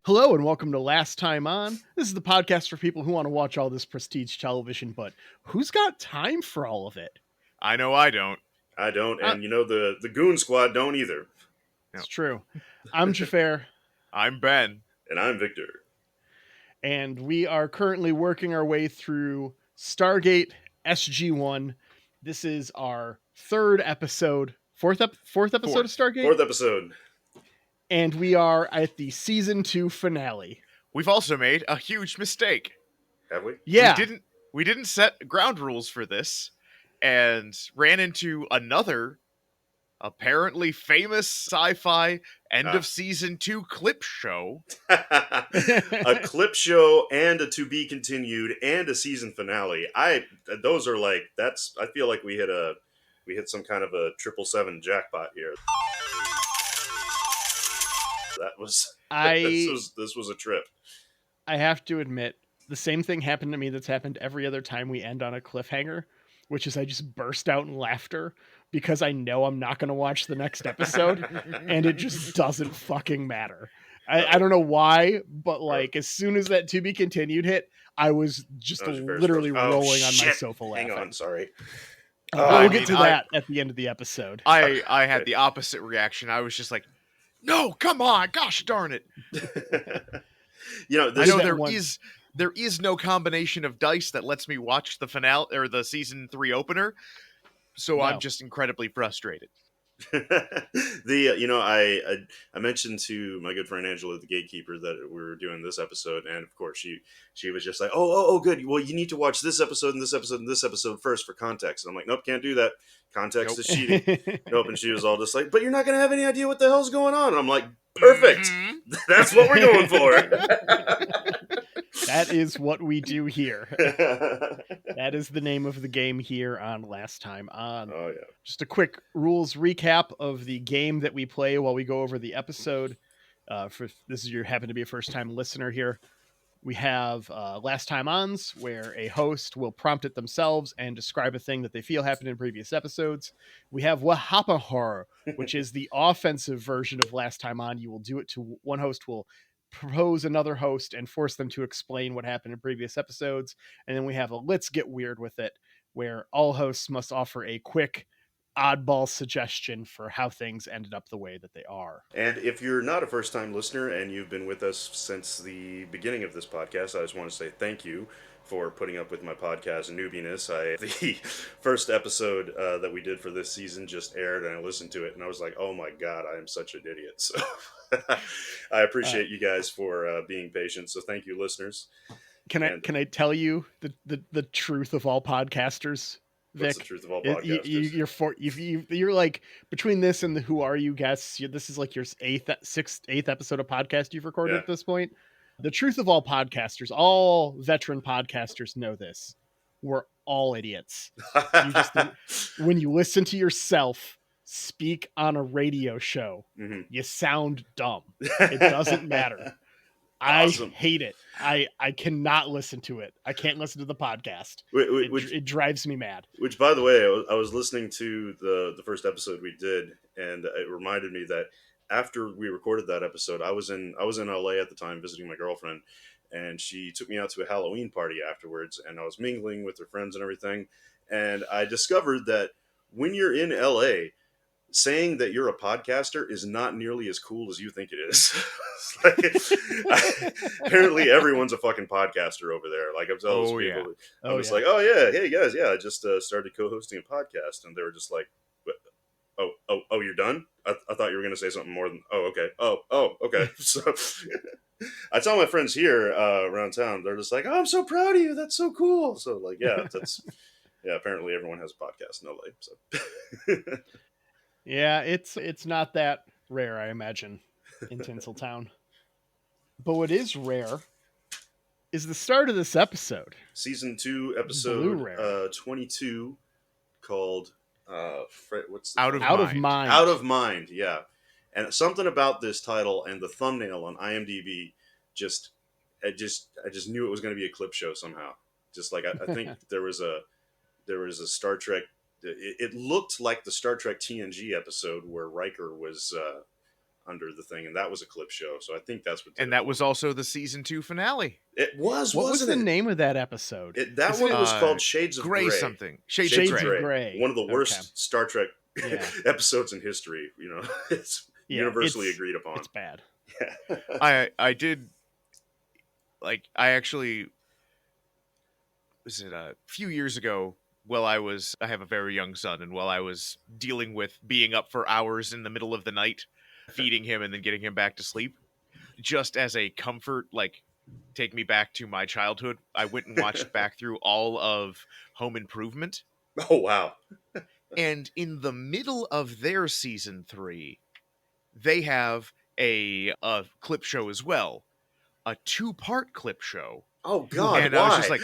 Hello and welcome to Last Time On. This is the podcast for people who want to watch all this prestige television, but who's got time for all of it? I know I don't. I don't, and the Goon Squad don't either. It's true. I'm Xhafer. I'm Ben. And I'm Victor. And we are currently working our way through Stargate SG1. This is our fourth episode of Stargate? Fourth episode. And we are at the season 2 finale. We've also made a huge mistake. Have we? Yeah. We didn't set ground rules for this and ran into another apparently famous sci-fi end of season 2 clip show. A clip show and a to be continued and a season finale. Those are like, I feel like we hit some kind of a 777 jackpot here. This was a trip. I have to admit, the same thing happened to me that's happened every other time we end on a cliffhanger, which is I just burst out in laughter because I know I'm not going to watch the next episode, and it just doesn't fucking matter. I don't know why, but like as soon as that to be continued hit, I was just literally rolling on my sofa laughing. Hang on, sorry. We'll get to that at the end of the episode. I had the opposite reaction. I was just like, no, come on, gosh darn it. There is no combination of dice that lets me watch the finale or the season 3 opener, so no. I'm just incredibly frustrated. I mentioned to my good friend Angela, the gatekeeper, that we were doing this episode, and of course she was just like, oh good, well, you need to watch this episode and this episode and this episode first for context. And I'm like, nope, can't do that. Context is cheating. Nope. And she was all just like, but you're not gonna have any idea what the hell's going on. And I'm like, perfect. Mm-hmm. That's what we're going for. That is what we do here. That is the name of the game here on Last Time On. Oh, yeah. Just a quick rules recap of the game that we play while we go over the episode. For this is you happen to be a first-time listener here. We have Last Time Ons, where a host will prompt it themselves and describe a thing that they feel happened in previous episodes. We have Xhafer, which is the offensive version of Last Time On. You will do it to one host will propose another host and force them to explain what happened in previous episodes. And then we have a Let's Get Weird with It, where all hosts must offer a quick oddball suggestion for how things ended up the way that they are. And if you're not a first-time listener and you've been with us since the beginning of this podcast, I just want to say thank you for putting up with my podcast newbiness. The first episode that we did for this season just aired, and I listened to it, and I was like, oh my god, I am such an idiot. So I appreciate you guys for being patient, so thank you, listeners. Can I tell you the truth of all podcasters? Vic, what's the truth of all podcasters? You're like, between this and the Who Are You guests, this is like your eighth episode of podcast you've recorded at this point. The truth of all podcasters, all veteran podcasters know this. We're all idiots. When you listen to yourself speak on a radio show, mm-hmm. you sound dumb. It doesn't matter. Awesome. I hate it. I cannot listen to it. I can't listen to the podcast. It drives me mad. Which, by the way, I was listening to the first episode we did, and it reminded me that after we recorded that episode, I was in LA at the time visiting my girlfriend, and she took me out to a Halloween party afterwards, and I was mingling with her friends and everything, and I discovered that when you're in LA, saying that you're a podcaster is not nearly as cool as you think it is. Apparently everyone's a fucking podcaster over there. Like I'm telling those people, I was like, oh yeah, hey guys, yeah, I just started co-hosting a podcast, and they were just like, oh, you're done? I thought you were gonna say something more than okay. Oh, okay. So I tell my friends here around town, they're just like, oh, I'm so proud of you. That's so cool. So like, yeah, apparently everyone has a podcast in LA. So. Yeah, it's not that rare, I imagine, in Tinseltown. But what is rare is the start of this episode. Season 2, episode 22, called what's the Out of Mind. Out of Mind, yeah. And something about this title and the thumbnail on IMDb I just knew it was going to be a clip show somehow. Just like I think there was a Star Trek. It looked like the Star Trek TNG episode where Riker was under the thing, and that was a clip show. So I think that's what. And that was also the season 2 finale. It was. What was the it? name of that episode? That one was called Shades of Grey. Something. Shades of Grey. One of the worst Star Trek episodes in history. It's universally agreed upon. It's bad. Yeah. I did. Like, I actually was it a few years ago. I have a very young son, and while I was dealing with being up for hours in the middle of the night, feeding him and then getting him back to sleep, just as a comfort, like, take me back to my childhood, I went and watched back through all of Home Improvement. Oh, wow. And in the middle of their season 3, they have a clip show as well. A 2-part clip show. Oh, God, and why? I was just like,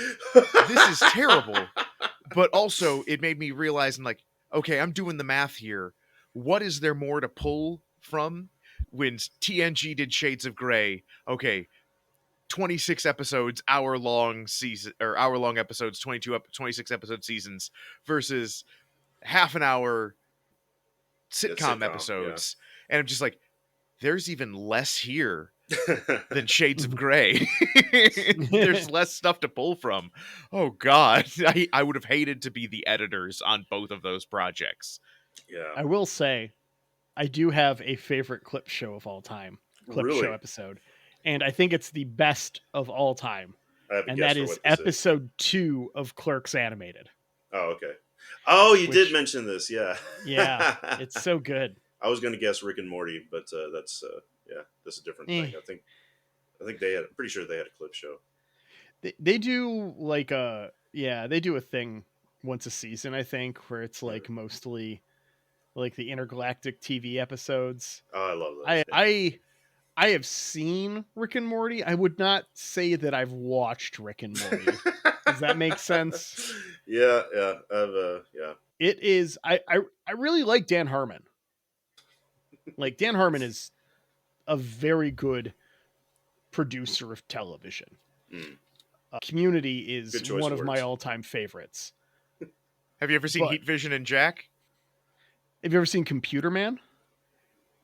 this is terrible. But also, it made me realize, I'm like, okay, I'm doing the math here. What is there more to pull from? When TNG did Shades of Grey, okay, 26 episodes, hour-long episodes, 26 episode seasons, versus half an hour sitcom episodes. Yeah. And I'm just like, there's even less here than Shades of Grey. There's less stuff to pull from. Oh, God. I would have hated to be the editors on both of those projects. Yeah. I will say, I do have a favorite clip show of all time. Show episode. And I think it's the best of all time. And that is episode 2 of Clerks Animated. Oh, okay. Oh, you did mention this, yeah. Yeah, it's so good. I was going to guess Rick and Morty, but that's a different thing. I think I'm pretty sure they had a clip show. They do they do a thing once a season, I think, where it's like mostly like the intergalactic TV episodes. Oh, I love that. I have seen Rick and Morty. I would not say that I've watched Rick and Morty. Does that make sense? Yeah. It is. I really like Dan Harmon. Like, Dan Harmon is a very good producer of television. Community is one of my all-time favorites. Have you ever seen Heat Vision and Jack? Have you ever seen Computer Man?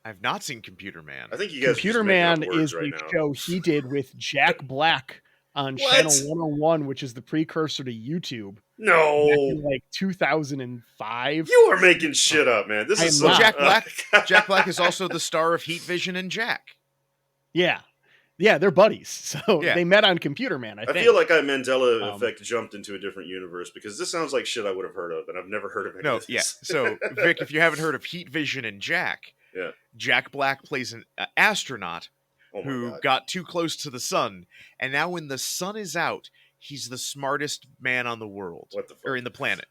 I've not seen Computer Man. I think you guys Computer Man is the show he did with Jack Black on Channel 101, which is the precursor to YouTube. No, in like 2005. You are making shit up, man. This is so Jack Black. Jack Black is also the star of Heat Vision and Jack. Yeah, they're buddies. So they met on Computer Man. I think. Feel like Mandela effect jumped into a different universe because this sounds like shit I would have heard of, and I've never heard of any of this. Yeah. So Vic, if you haven't heard of Heat Vision and Jack, Jack Black plays an astronaut who got too close to the sun, and now when the sun is out, he's the smartest man on the world, or in the planet.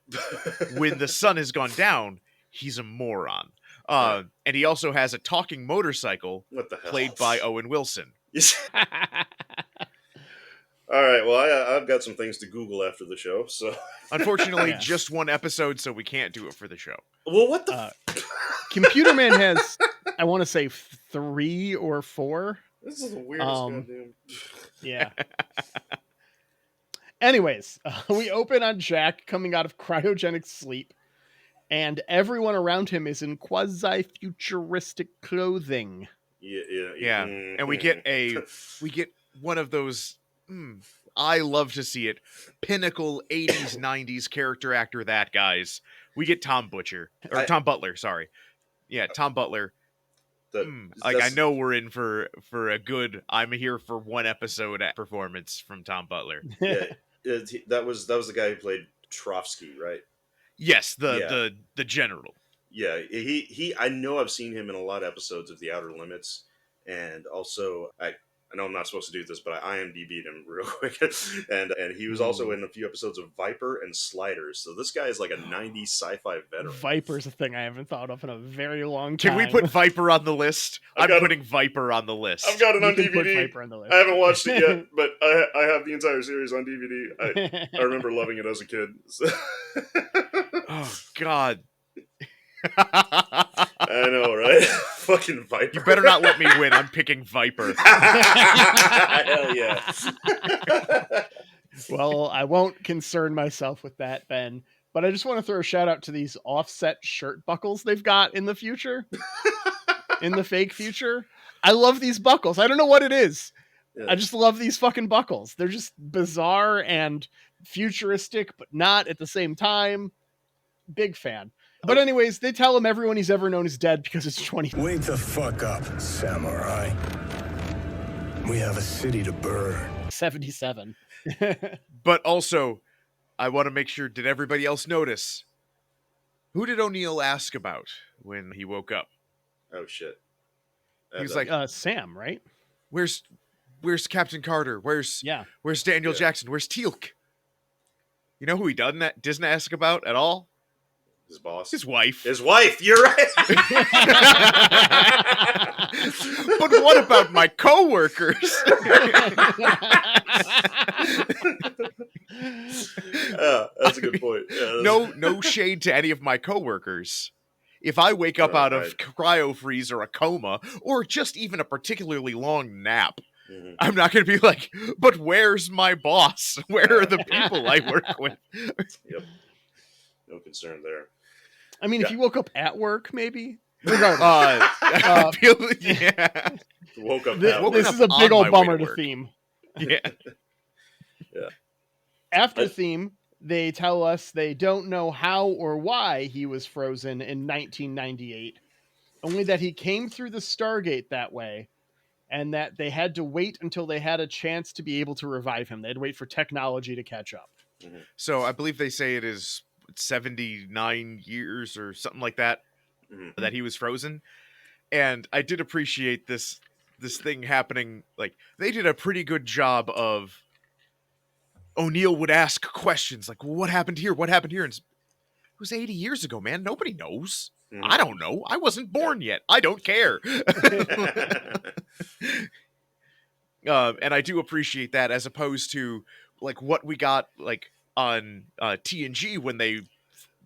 When the sun has gone down, he's a moron. And he also has a talking motorcycle played by Owen Wilson. All right, well, I've got some things to Google after the show, so... Unfortunately, just one episode, so we can't do it for the show. Well, what the... Computer Man has, I want to say, 3 or 4. This is the weirdest goddamn... Yeah. Anyways, we open on Jack coming out of cryogenic sleep, and everyone around him is in quasi-futuristic clothing. Yeah. And we get one of those... I love to see it. Pinnacle 80s, 90s character actor that guys. We get Tom Butler, sorry. Yeah, Tom Butler. I know we're in for a good I'm here for one episode performance from Tom Butler. Yeah. That was the guy who played Trotsky, right? Yes, the general. Yeah, he I know I've seen him in a lot of episodes of The Outer Limits, and also I know I'm not supposed to do this, but I IMDb'd him real quick, and he was also in a few episodes of Viper and Sliders. So this guy is like a '90s sci-fi veteran. Viper's a thing I haven't thought of in a very long time. Can we put Viper on the list? I'm putting Viper on the list. I've got it on DVD. Put Viper on the list. I haven't watched it yet, but I have the entire series on DVD. I remember loving it as a kid. So. Oh God. I know, right? Fucking Viper. You better not let me win. I'm picking Viper. Hell yeah. Well, I won't concern myself with that, Ben. But I just want to throw a shout out to these offset shirt buckles they've got in the future. In the fake future. I love these buckles. I don't know what it is. Yeah. I just love these fucking buckles. They're just bizarre and futuristic, but not at the same time. Big fan. But anyways, they tell him everyone he's ever known is dead because it's 20. Wake the fuck up, samurai. We have a city to burn. 77. But also, I want to make sure, did everybody else notice? Who did O'Neill ask about when he woke up? Oh, shit. He was like, Sam, right? Where's Captain Carter? Where's Daniel Jackson? Where's Teal'c? You know who he doesn't ask about at all? His boss. His wife. His wife, you're right. But what about my coworkers? That's a good point. Yeah, no shade to any of my coworkers. If I wake up out of cryo freeze or a coma, or just even a particularly long nap, I'm not going to be like, but where's my boss? Where are the people I work with? Yep. No concern there. I mean, if you woke up at work, maybe. Regardless. Woke up. This is a big old bummer to theme. Yeah. Yeah. After theme, they tell us they don't know how or why he was frozen in 1998, only that he came through the Stargate that way, and that they had to wait until they had a chance to be able to revive him. They had to wait for technology to catch up. Mm-hmm. So I believe they say it is 79 years or something like that, that he was frozen. And I did appreciate this thing happening. Like, they did a pretty good job of O'Neill would ask questions like, well, what happened here? What happened here? And it was 80 years ago, man. Nobody knows. I don't know. I wasn't born yet. I don't care. And I do appreciate that, as opposed to like what we got like on TNG when they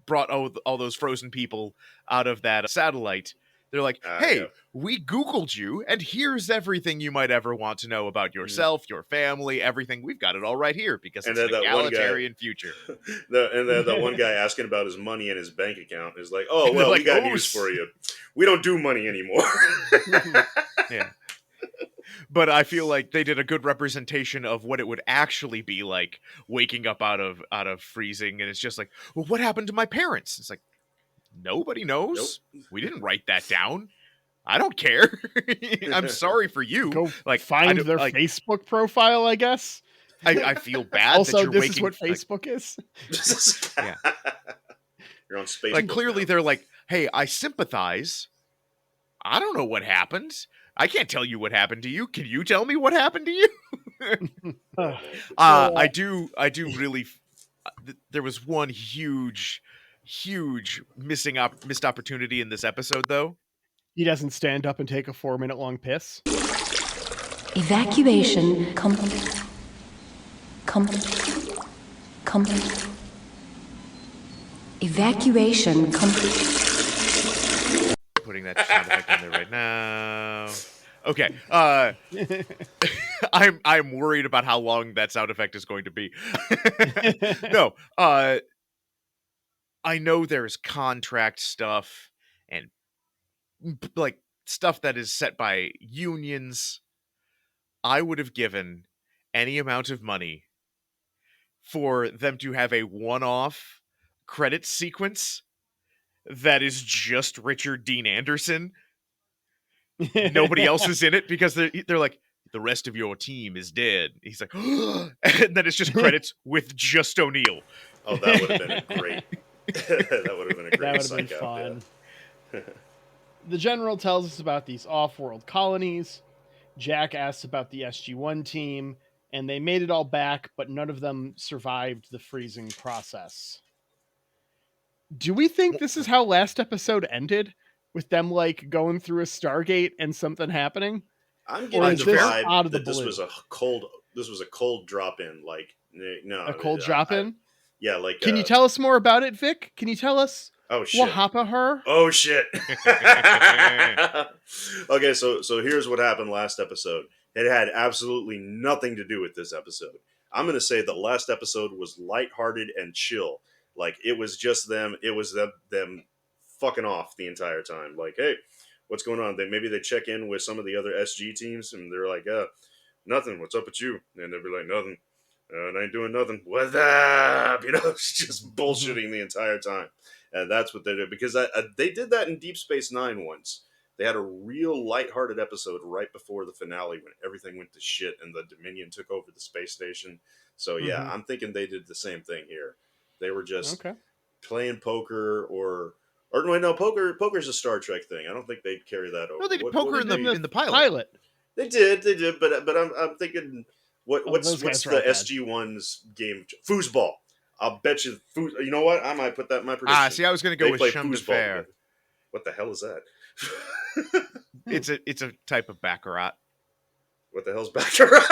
brought all those frozen people out of that satellite. They're like, hey, we Googled you, and here's everything you might ever want to know about yourself, your family, everything. We've got it all right here, because it's an egalitarian future. And then that one guy asking about his money and his bank account is like, oh, well, we got news for you. We don't do money anymore. Yeah. But I feel like they did a good representation of what it would actually be like waking up out of freezing, and it's just like, well, what happened to my parents? It's like, nobody knows. Nope. We didn't write that down. I don't care. I'm sorry for you. Go find their Facebook profile, I guess. I feel bad. Also, that you're this waking, is what Facebook is. Yeah. You're on Facebook. Like, clearly they're like, hey, I sympathize. I don't know what happened. I can't tell you what happened to you. Can you tell me what happened to you? I do really. There was one huge missed opportunity in this episode, though. He doesn't stand up and take a 4-minute long piss. Evacuation complete. Complete. Evacuation complete. Putting that sound effect in there right now. Okay. I'm worried about how long that sound effect is going to be. No. I know there's contract stuff and like stuff that is set by unions. I would have given any amount of money for them to have a one-off credit sequence that is just Richard Dean Anderson. Nobody else is in it, because they're like, the rest of your team is dead. He's like, and then it's just credits with just O'Neill. Oh, that would have been a great. That would have been a great. That would have been fun. The general tells us about these off-world colonies. Jack asks about the SG1 team, and they made it all back, but none of them survived the freezing process. Do we think this is how last episode ended? With them like going through a Stargate and something happening? I'm getting the this vibe out of the that this blue? was a cold drop in. Like, no. A cold drop in? Yeah, like. Can you tell us more about it, Vic? Can you tell us? Oh shit! What happened her? Oh shit! Okay, so here's what happened last episode. It had absolutely nothing to do with this episode. I'm gonna say the last episode was lighthearted and chill. Like, it was just them. It was them fucking off the entire time. Like, hey, what's going on? Maybe they check in with some of the other SG teams, and they're like, nothing. What's up with you? And they'll be like, nothing. I ain't doing nothing. What's up? You know, it's just bullshitting the entire time. And that's what they did. Because they did that in Deep Space Nine once. They had a real lighthearted episode right before the finale when everything went to shit and the Dominion took over the space station. So, yeah, I'm thinking they did the same thing here. They were just playing poker or no, poker's a Star Trek thing. I don't think they'd carry that over. No, they did poker in the pilot. They did, but I'm thinking what's the SG1's game? Foosball. I'll bet you. You know what? I might put that in my prediction. See, I was going to go with Chemin de Fer. What the hell is that? It's a type of baccarat. What the hell's baccarat?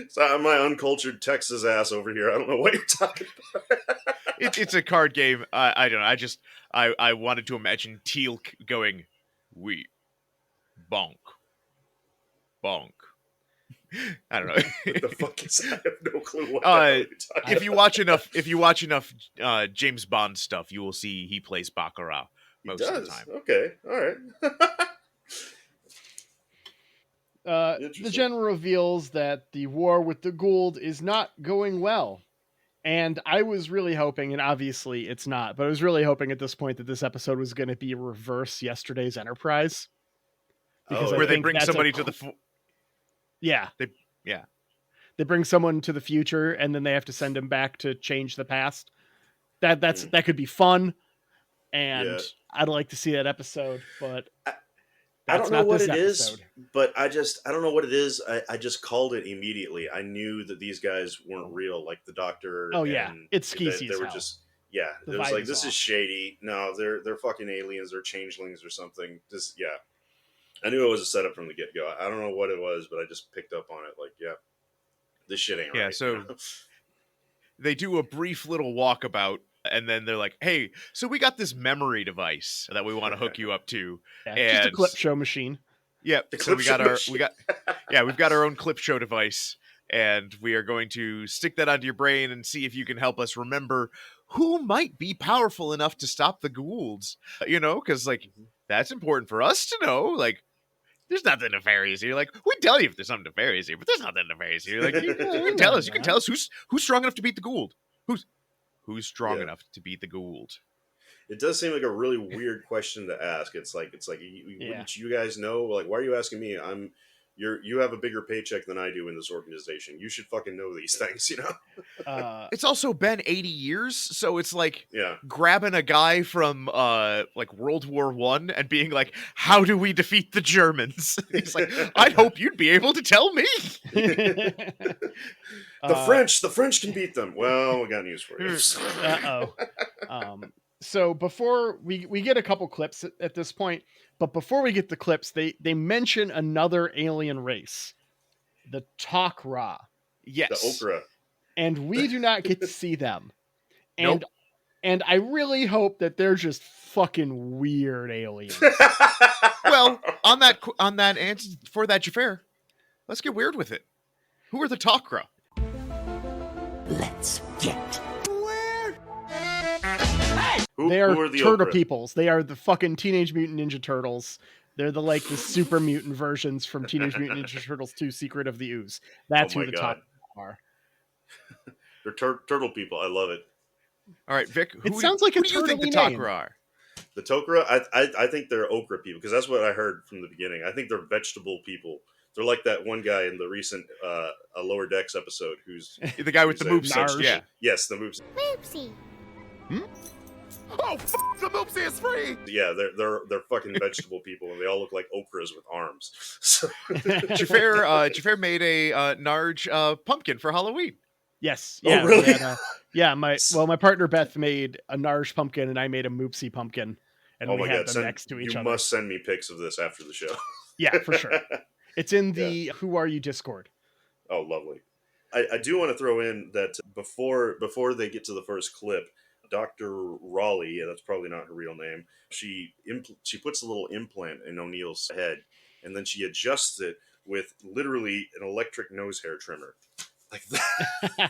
So my uncultured Texas ass over here. I don't know what you're talking about. It's a card game. I don't know. I wanted to imagine Teal'c going, "We bonk, bonk." I don't know. What the fuck is that? I have no clue what if you watch enough James Bond stuff, you will see he plays baccarat most of the time. Okay, all right. The general reveals that the war with the Goa'uld is not going well. And I was really hoping, and obviously it's not, but I was really hoping at this point that this episode was going to be reverse yesterday's Enterprise. Because where they bring somebody to the... They bring someone to the future, and then they have to send him back to change the past. That could be fun, and I'd like to see that episode, but... I don't know what it is, but I don't know what it is. I just called it immediately. I knew that these guys weren't real, like the Doctor. Oh yeah, it's skeezy. They were just it was like, this is shady. No, they're fucking aliens. They're changelings or something. I knew it was a setup from the get go. I don't know what it was, but I just picked up on it. Like, this shit ain't right. Yeah, so they do a brief little walkabout. And then they're like, "Hey, so we got this memory device that we want to hook you up to, just a clip show machine." Yeah, so we've got our own clip show device, and we are going to stick that onto your brain and see if you can help us remember who might be powerful enough to stop the Goa'ulds. You know, because like that's important for us to know. Like, there's nothing nefarious here. Like, we tell you if there's something nefarious here, but there's nothing nefarious here. Like, you can tell us. You can tell us who's strong enough to beat the Goa'uld. Who's strong enough to beat the Goa'uld? It does seem like a really weird question to ask. It's like wouldn't you guys know? Like, why are you asking me? You have a bigger paycheck than I do in this organization. You should fucking know these things, you know? It's also been 80 years, so it's like grabbing a guy from like World War I and being like, how do we defeat the Germans? He's like, I'd hope you'd be able to tell me. The French can beat them. Well, we got news for you. So before we get a couple clips at this point, but before we get the clips, they mention another alien race, the Tok'ra. Yes, the Okra, and we do not get to see them. And nope. And I really hope that they're just fucking weird aliens. Well, on that answer for that Xhafer, let's get weird with it. Who are the Tok'ra? Let's get weird. They are the turtle Okra? peoples. They are the fucking Teenage Mutant Ninja Turtles. They're the super mutant versions from Teenage Mutant Ninja Turtles 2: Secret of the Ooze. That's who the Tok'ra are. They're turtle people. I love it. All right, Vic. It sounds like a who do you think the turtle-y name. Tok'ra are? The Tok'ra, I think they're okra people because that's what I heard from the beginning. I think they're vegetable people. They're like that one guy in the recent Lower Decks episode who's the guy with the moveset. Yeah. Yes, the moveset. Moopsie. Oh, the Moopsie is free! Yeah, they're fucking vegetable people, and they all look like okras with arms. So Xhafer made a Narge pumpkin for Halloween. Yes. Oh, Yeah. really? My partner Beth made a Narge pumpkin and I made a Moopsie pumpkin, and Oh we my had god, them next to each you other. must send me pics of this after the show. Yeah, for sure. It's in the Who Are You Discord. Oh, lovely. I do want to throw in that before they get to the first clip, Dr. Raleigh, that's probably not her real name, she puts a little implant in O'Neill's head, and then she adjusts it with literally an electric nose hair trimmer. Like,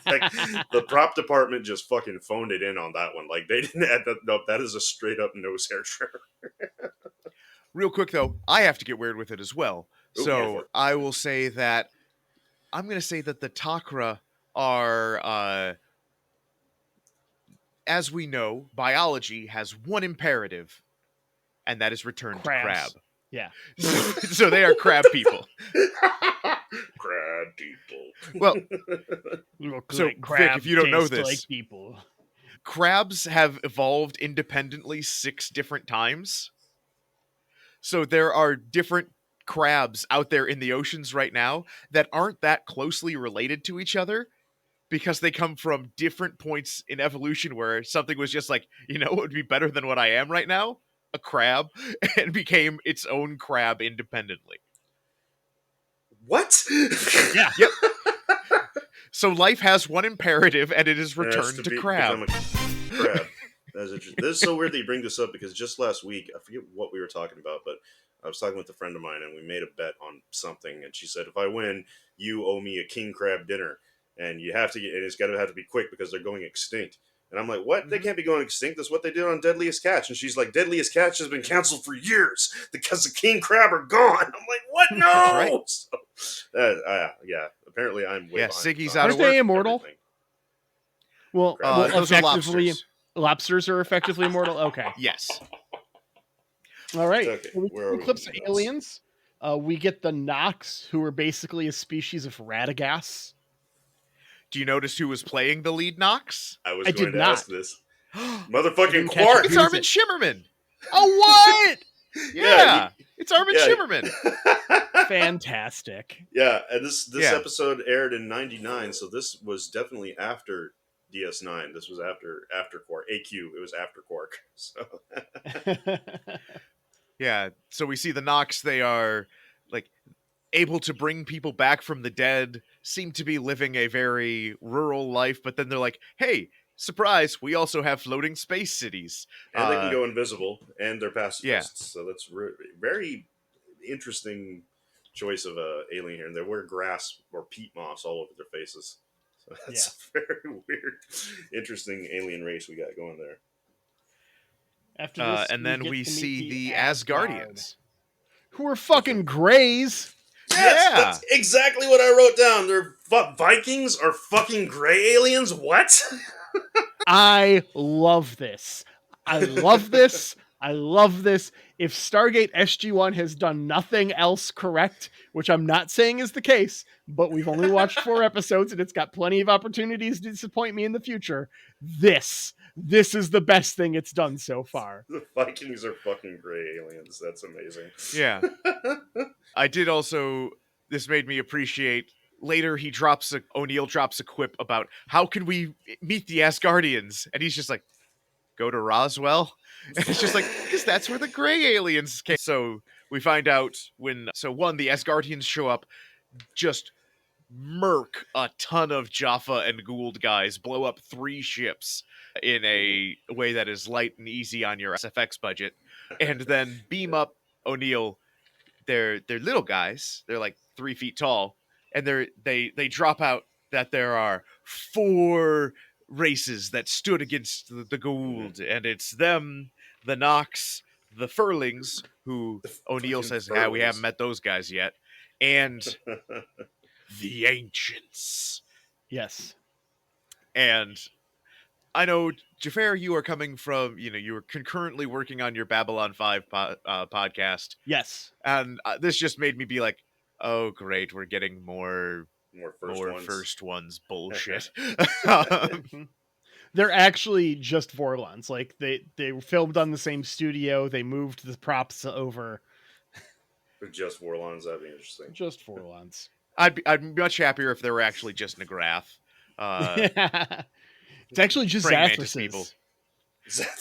like the prop department just fucking phoned it in on that one. Like, they didn't add that. Nope, that is a straight up nose hair trimmer. Real quick, though, I have to get weird with it as well. Ooh, So I will say that I'm going to say that the Takra are, as we know, biology has one imperative, and that is return to crab. Yeah. So they are crab people. Crab people. Well, Look so like crab Vic, if you don't know taste this, like people. crabs have evolved independently 6 different times. So there are different crabs out there in the oceans right now that aren't that closely related to each other because they come from different points in evolution where something was just like, you know what would be better than what I am right now? A crab, and became its own crab independently. What? Yeah. Yep. So life has one imperative, and it is return to crab. Become a crab. That's interesting. This is so weird that you bring this up because just last week, I forget what we were talking about, but I was talking with a friend of mine and we made a bet on something. And she said, if I win, you owe me a king crab dinner. And you have to get, and it's got to have to be quick because they're going extinct. And I'm like, what? They can't be going extinct. That's what they did on Deadliest Catch. And she's like, Deadliest Catch has been canceled for years because the king crab are gone. I'm like, what? No! Right. So, yeah, apparently I'm way behind. Siggy's on out of Aren't they work. immortal? everything. Well, Those are effectively, lobsters. lobsters are effectively immortal. Okay. Yes. All right. Okay, So where are we? Eclipse aliens. We get the Nox, who are basically a species of Radagast. Do you notice who was playing the lead Nox? I was I going did to not. ask this. Motherfucking didn't catch Quark! it. It's Who is Armin it? Shimmerman. Oh, what? Yeah. It's Armin Yeah. Shimmerman. Fantastic. Yeah, and this Yeah. episode aired in '99, so this was definitely after DS9. This was after Quark. AQ. It was after Quark. So Yeah. So we see the Nox. They are like able to bring people back from the dead, seem to be living a very rural life, but then they're like, hey, surprise, we also have floating space cities. and they can go invisible, and they're pacifists. Yeah. So that's very interesting choice of a alien here. And they wear grass or peat moss all over their faces. So that's a very weird, interesting alien race we got going there. After this, And then get we to meet see the Asgard, Asgardians. who are fucking Greys. Yes, Yeah. that's exactly what I wrote down. They're Vikings are fucking gray aliens. What? I love this. I love this. I love this. If Stargate SG1 has done nothing else correct, which I'm not saying is the case, but we've only watched 4 episodes and it's got plenty of opportunities to disappoint me in the future, this is the best thing it's done so far. The Vikings are fucking gray aliens. That's amazing. Yeah. I did also, this made me appreciate, later O'Neill drops a quip about how can we meet the Asgardians? And he's just like, go to Roswell? And it's just like, because that's where the gray aliens came. So we find out the Asgardians show up, just murk a ton of Jaffa and Gould guys, blow up 3 ships in a way that is light and easy on your SFX budget, and then beam up O'Neill. They're little guys. They're like 3 feet tall, and they drop out that there are 4 races that stood against the Gould, and it's them, the Nox, the Furlings, who O'Neill says, we haven't met those guys yet, and the Ancients. Yes. And I know, Xhafer, you are coming from, you were concurrently working on your Babylon 5 podcast. Yes. And this just made me be like, oh, great, we're getting more More first ones bullshit. they're actually just Vorlons. Like they filmed on the same studio. They moved the props over. They're just Vorlons. That'd be interesting. Just Vorlons. I'd be much happier if they were actually just Nagrath. It's actually just Zathras.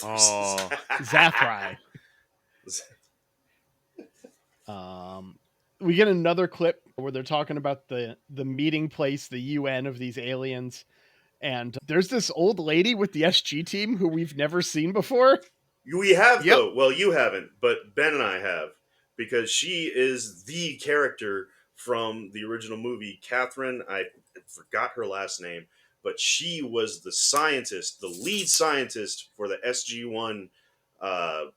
Oh, Zathrai. We get another clip where they're talking about the meeting place, the UN of these aliens, and there's this old lady with the SG team who we've never seen before. We have, though. Well, you haven't, but Ben and I have, because she is the character from the original movie. Catherine, I forgot her last name, but she was the scientist, the lead scientist for the SG1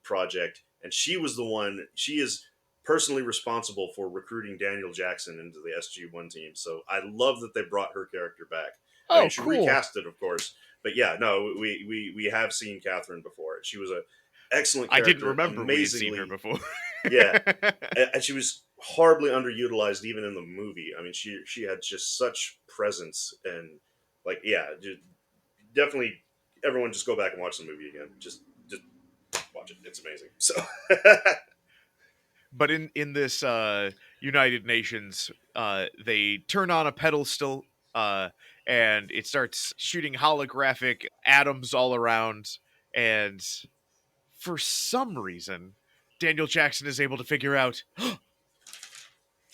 project, and she was the one. She is personally responsible for recruiting Daniel Jackson into the SG1 team. So I love that they brought her character back. Oh, I mean, she cool. recast it, of course, but yeah, no, we have seen Catherine before. She was an excellent character. I didn't remember we had seen her before. Yeah, and she was horribly underutilized even in the movie. I mean, she had just such presence, and like, yeah, definitely everyone just go back and watch the movie again. Just watch it. It's amazing. So But in this United Nations, they turn on a pedestal, and it starts shooting holographic atoms all around. And for some reason, Daniel Jackson is able to figure out,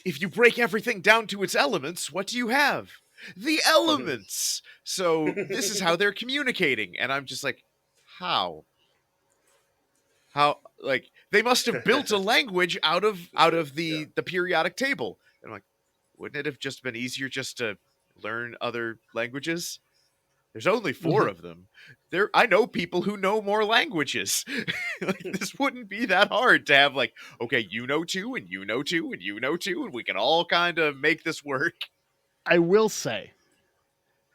if you break everything down to its elements, what do you have? The elements! So this is how they're communicating. And I'm just like, how? How, like, they must have built a language out of the periodic table. And I'm like, wouldn't it have just been easier just to learn other languages? There's only 4 of them. I know people who know more languages. Like, this wouldn't be that hard to have, like, okay, you know 2, and you know 2, and you know 2, and we can all kind of make this work. I will say,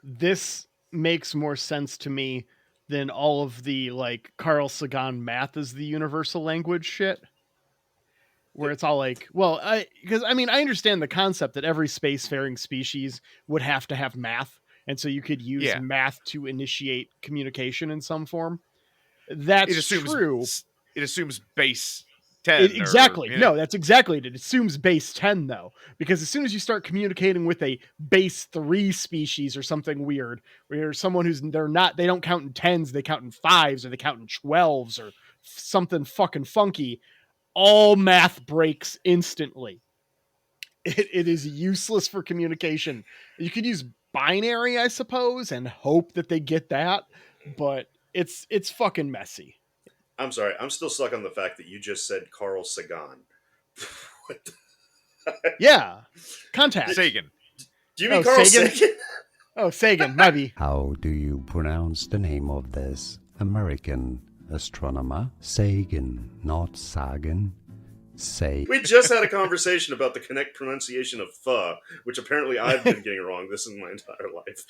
this makes more sense to me than all of the, like, Carl Sagan math is the universal language shit. Where it's all like, well, I understand the concept that every spacefaring species would have to have math. And so you could use math to initiate communication in some form. That's true. It assumes base 10. Exactly. No, that's exactly it. It assumes base 10, though. Because as soon as you start communicating with a base 3 species or something weird, where someone they don't count in 10s, they count in 5s, or they count in 12s, or something fucking funky, all math breaks instantly. It is useless for communication. You could use binary, I suppose, and hope that they get that, but it's fucking messy. I'm sorry, I'm still stuck on the fact that you just said Carl Sagan. What the... Yeah, contact Sagan. Do you mean Carl Sagan? Oh, Sagan, maybe. How do you pronounce the name of this American astronomer? Sagan, not Sagan. We just had a conversation about the correct pronunciation of "pho," which apparently I've been getting wrong this in my entire life.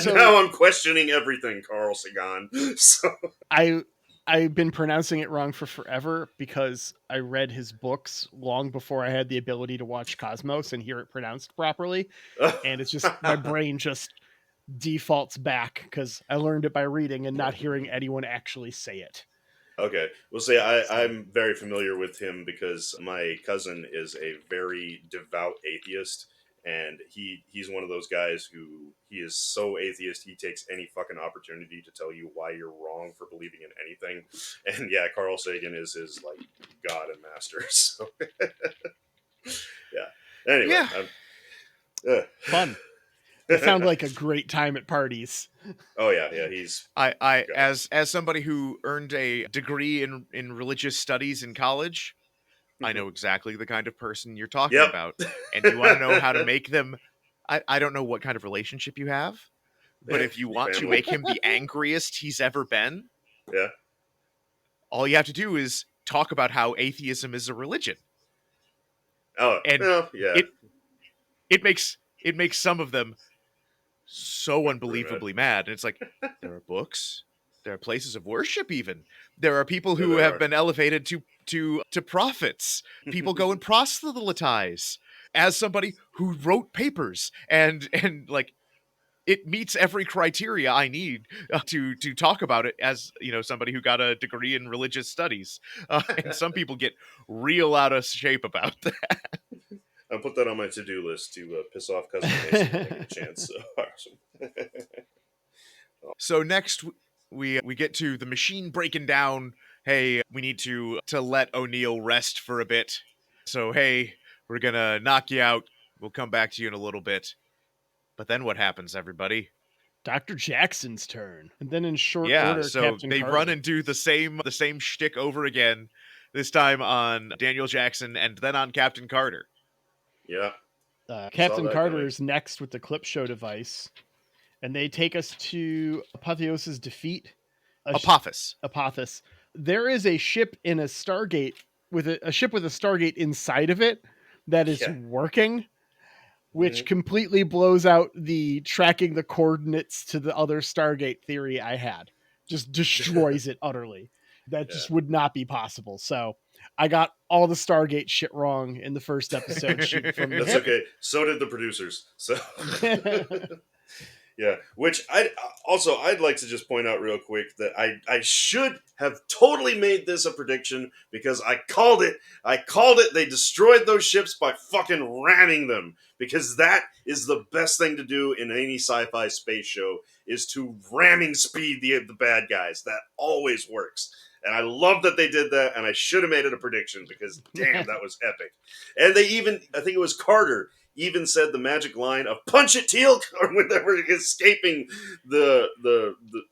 Now I'm questioning everything, Carl Sagan. So I've been pronouncing it wrong for forever because I read his books long before I had the ability to watch Cosmos and hear it pronounced properly, and it's just my brain just defaults back because I learned it by reading and not hearing anyone actually say it. Okay. Well, see, I'm very familiar with him because my cousin is a very devout atheist, and he's one of those guys who he is so atheist he takes any fucking opportunity to tell you why you're wrong for believing in anything. And yeah, Carl Sagan is his like god and master. So yeah. Anyway, yeah. Fun. It sounded like a great time at parties. Oh yeah, he's as somebody who earned a degree in religious studies in college, I know exactly the kind of person you're talking about. And you want to know how to make them I don't know what kind of relationship you have, but if you want to make him the angriest he's ever been, all you have to do is talk about how atheism is a religion. Oh, and yeah. It makes some of them so unbelievably mad. And it's like, there are books, there are places of worship, even there are people who have been elevated to prophets. People go and proselytize. As somebody who wrote papers and like, it meets every criteria I need to talk about it as, somebody who got a degree in religious studies. And some people get real out of shape about that. I'll put that on my to-do list to piss off Cousin Mason when I get a chance. So next we get to the machine breaking down. Hey, we need to let O'Neill rest for a bit. So, hey, we're going to knock you out. We'll come back to you in a little bit. But then what happens, everybody? Dr. Jackson's turn. And then in short order, order, so Captain they Carter. run and do the same shtick over again, this time on Daniel Jackson and then on Captain Carter. Yeah. Captain Carter's next with the clip show device. And they take us to Apotheos's defeat. Apophis. There is a ship in a Stargate with a ship with a Stargate inside of it that is working, which completely blows out the tracking the coordinates to the other Stargate theory I had. Just destroys it utterly. That just would not be possible. So I got all the Stargate shit wrong in the first episode. That's okay. So did the producers. So yeah, which I'd like to just point out real quick that I should have totally made this a prediction because I called it. They destroyed those ships by fucking ramming them, because that is the best thing to do in any sci-fi space show, is to ramming speed the bad guys. That always works. And I love that they did that, and I should have made it a prediction because, damn, that was epic. And they even, I think it was Carter, even said the magic line of "punch it, Teal," when they were escaping the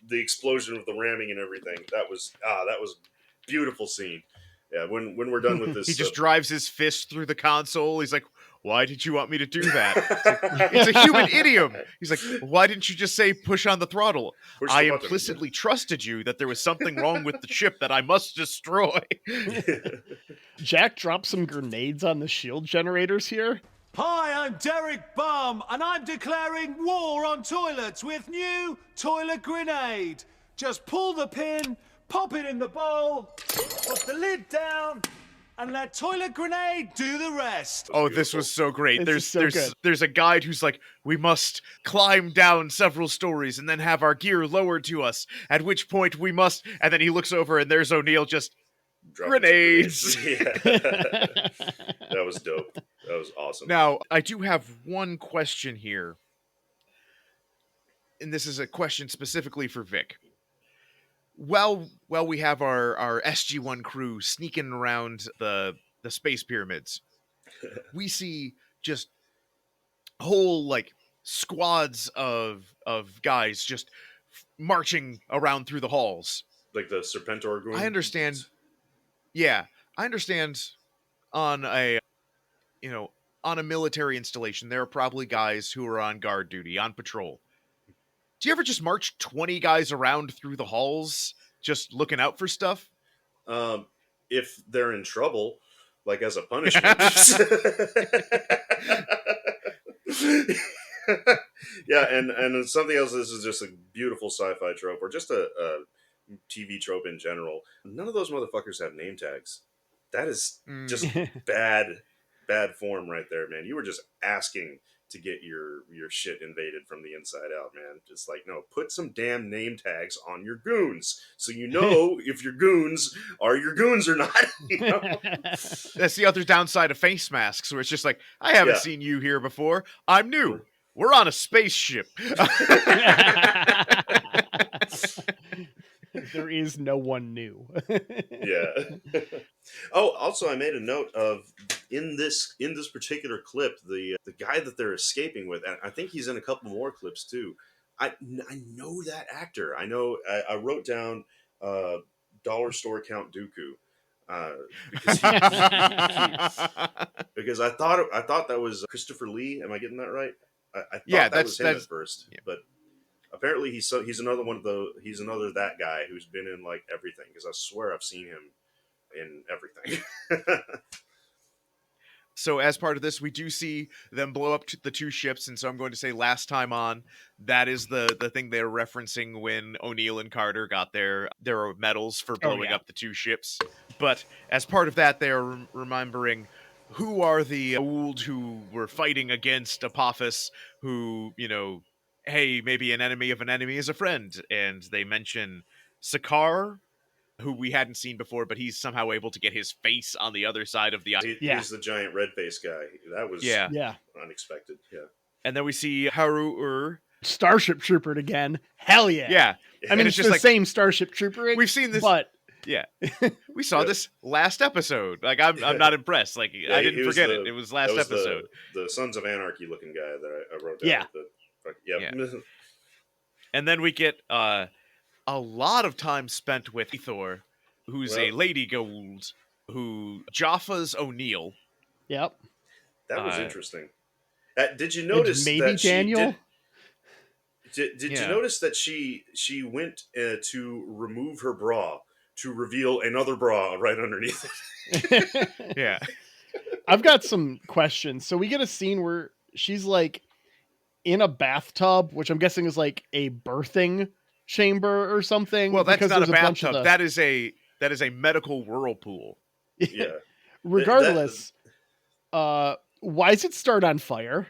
explosion of the ramming and everything. That was a beautiful scene. Yeah, when we're done with this, he just drives his fist through the console. He's like, "Why did you want me to do that?" It's a human idiom. He's like, "Why didn't you just say push on the throttle? I implicitly trusted you that there was something wrong with the ship that I must destroy." Jack dropped some grenades on the shield generators here. Hi, I'm Derek Bum, and I'm declaring war on toilets with new toilet grenade. Just pull the pin, pop it in the bowl, put the lid down, and let toilet grenade do the rest. Oh, this was so great. There's a guide who's like, "We must climb down several stories and then have our gear lowered to us, at which point we must," and then he looks over and there's O'Neill just grenades. Yeah. That was dope. That was awesome. Now, I do have one question here. And this is a question specifically for Vic. Well, we have our SG1 crew sneaking around the space pyramids. We see just whole squads of guys just marching around through the halls. Like the Serpentor goons. I understand. Yeah, I understand on a military installation, there are probably guys who are on guard duty, on patrol. Do you ever just march 20 guys around through the halls just looking out for stuff? If they're in trouble, like as a punishment. Yeah, and something else, this is just a beautiful sci-fi trope, or just a TV trope in general. None of those motherfuckers have name tags. That is just bad form right there, man. You were just asking to get your shit invaded from the inside out, man. Just like, no, put some damn name tags on your goons so you know if your goons are your goons or not. You know? That's the other downside of face masks, where it's just like, I haven't seen you here before. I'm new. We're on a spaceship. There is no one new. Yeah. Oh, also, I made a note of in this particular clip, the guy that they're escaping with, and I think he's in a couple more clips too. I know that actor. I know. I wrote down Dollar Store Count Dooku because I thought that was Christopher Lee. Am I getting that right? I thought that was him at first, but apparently he's another one of he's another that guy who's been in like everything, because I swear I've seen him in everything. So as part of this, we do see them blow up the two ships, and so I'm going to say last time on, that is the thing they're referencing when O'Neill and Carter got their medals for blowing up the two ships. But as part of that, they're remembering who are the old who were fighting against Apophis, who, hey, maybe an enemy of an enemy is a friend. And they mention Sakaar, who we hadn't seen before, but he's somehow able to get his face on the other side of the eye. He's the giant red face guy. That was unexpected. Yeah. And then we see Haru Starship Trooper again. Hell yeah. Yeah. I mean, it's just the same Starship Trooper. We've seen this, but yeah, we saw this last episode. Like, I'm not impressed. Like, I didn't forget it. It was last episode. The Sons of Anarchy looking guy that I wrote down. Yeah. Yeah. And then we get a lot of time spent with Ethor, who's a Lady Gould, who Jaffa's O'Neill. Yep. That was interesting. Did you notice maybe that Daniel? Did you notice that she went to remove her bra to reveal another bra right underneath it? Yeah. I've got some questions. So we get a scene where she's like in a bathtub, which I'm guessing is like a birthing chamber or something. Well, that's not a bathtub. That is a medical whirlpool. Yeah. Regardless, why does it start on fire?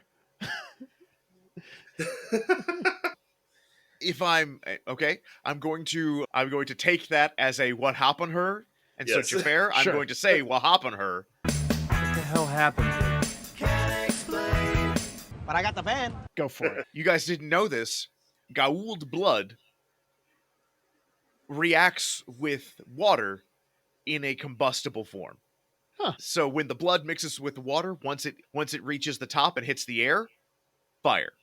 If I'm okay, I'm going to take that as a what happened her, and so Xhafer, I'm going to say what happened her. What the hell happened? Can't explain, but I got the van. Go for it. You guys didn't know this. Goa'uld blood reacts with water in a combustible form. Huh. So when the blood mixes with the water, once it reaches the top and hits the air, fire.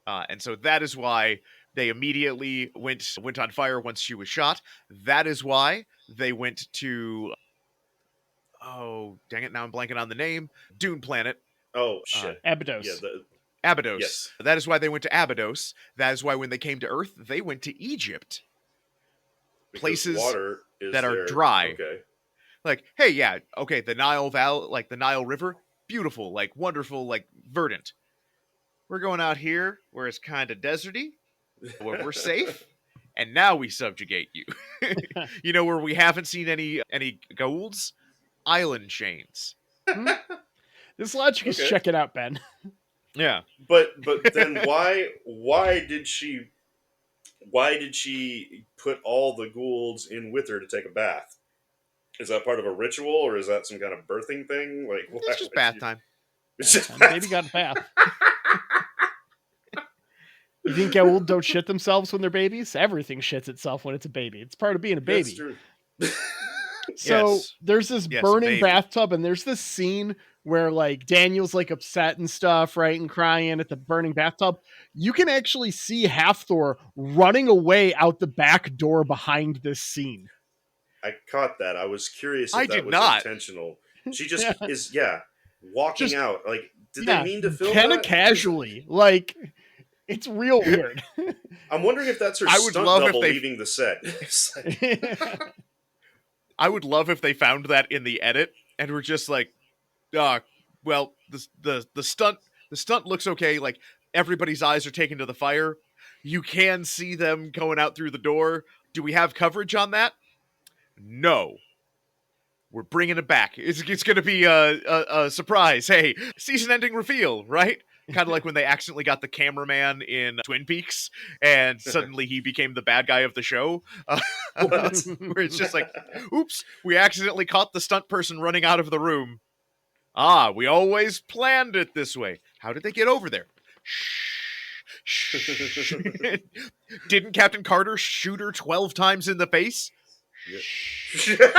And so that is why they immediately went on fire once she was shot. That is why they went to, oh, dang it, now I'm blanking on the name, Dune Planet. Oh, shit. Abydos. Yeah, Abydos. Yes. That is why they went to Abydos. That is why when they came to Earth, they went to Egypt. Because places water that are dry. Okay. Like, hey, yeah, okay, the Nile Valley, like the Nile River, beautiful, like wonderful, like verdant. We're going out here where it's kind of deserty, where we're safe, and now we subjugate you. You know where we haven't seen any Goa'ulds? Island chains. This logic is check it out, Ben. Yeah. But then why did she put all the Goa'ulds in with her to take a bath? Is that part of a ritual, or is that some kind of birthing thing? Like, it's just bath time. It's just baby got a bath. You think Goa'uld don't shit themselves when they're babies? Everything shits itself when it's a baby. It's part of being a baby. That's true. So there's this burning bathtub, and there's this scene where like Daniel's like upset and stuff, right, and crying at the burning bathtub. You can actually see Hafthor running away out the back door behind this scene. I caught that. I was curious if that was intentional. She just is, walking out. Like, did they mean to film kind of that? Casually, like. It's real weird. I'm wondering if that's her stunt double leaving the set. I would love if they found that in the edit and were just like, well, the stunt looks okay. Like, everybody's eyes are taken to the fire. You can see them going out through the door. Do we have coverage on that? No. We're bringing it back. It's going to be a surprise. Hey, season-ending reveal, right? Kind of like when they accidentally got the cameraman in Twin Peaks, and suddenly he became the bad guy of the show. Where it's just like, oops, we accidentally caught the stunt person running out of the room. We always planned it this way. How did they get over there? Shh. Didn't Captain Carter shoot her 12 times in the face? Yeah.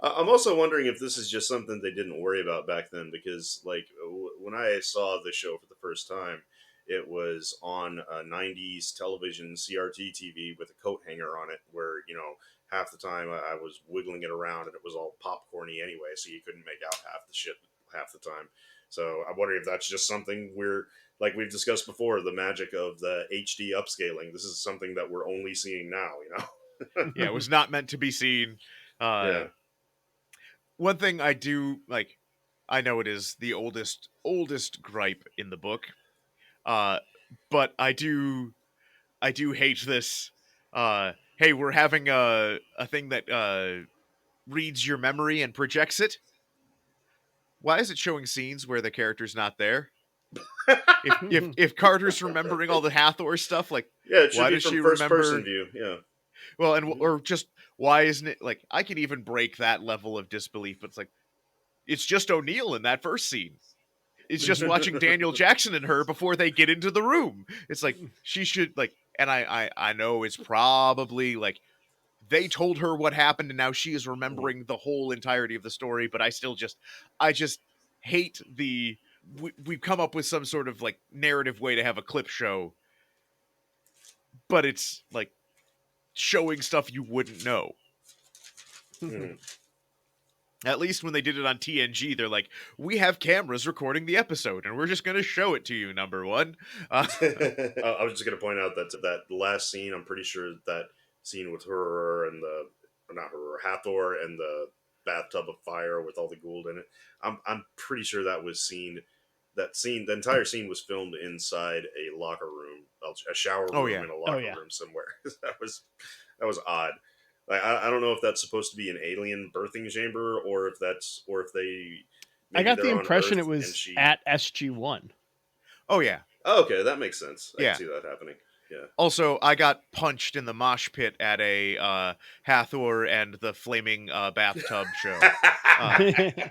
I'm also wondering if this is just something they didn't worry about back then, because like when I saw the show for the first time, it was on a 90s television CRT TV with a coat hanger on it, where, you know, half the time I was wiggling it around and it was all popcorny anyway, so you couldn't make out half the shit half the time. So I'm wondering if that's just something like we've discussed before, the magic of the HD upscaling. This is something that we're only seeing now, you know? Yeah, it was not meant to be seen. One thing I do like, I know it is the oldest gripe in the book, but I do hate this. Hey, we're having a thing that reads your memory and projects it. Why is it showing scenes where the character's not there? if Carter's remembering all the Hathor stuff, like, yeah, it should why be does from she first remember? person view. Yeah. Well, and or just why isn't it like I can even break that level of disbelief, but it's like it's just O'Neill in that first scene. It's just watching Daniel Jackson and her before they get into the room. It's like she should like, and I know it's probably like they told her what happened and now she is remembering the whole entirety of the story, but I just hate we've come up with some sort of like narrative way to have a clip show, but it's like showing stuff you wouldn't know. At least when they did it on TNG, they're like, we have cameras recording the episode and we're just going to show it to you, number one. I was just going to point out that last scene, I'm pretty sure that scene with her and Hathor and the bathtub of fire with all the Gould in it, I'm pretty sure that the entire scene was filmed inside a locker room, a shower room in a locker room somewhere. That was odd. Like, I don't know if that's supposed to be an alien birthing chamber or if they. I got the impression it was at SG1. Oh yeah. Oh, okay, that makes sense. I can see that happening. Yeah. Also, I got punched in the mosh pit at a Hathor and the flaming bathtub show. The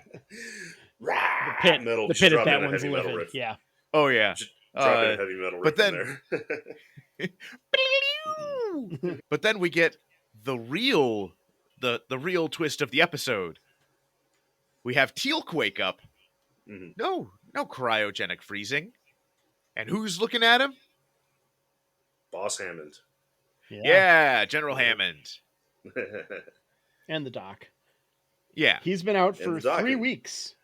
pit at that one's living. Yeah. Oh yeah. Just dropping a heavy metal riff in there. But then we get the real twist of the episode. We have Teal'c wake up. Mm-hmm. No cryogenic freezing. And who's looking at him? Boss Hammond. Yeah, General Hammond. And the doc. Yeah. He's been out for 3 weeks.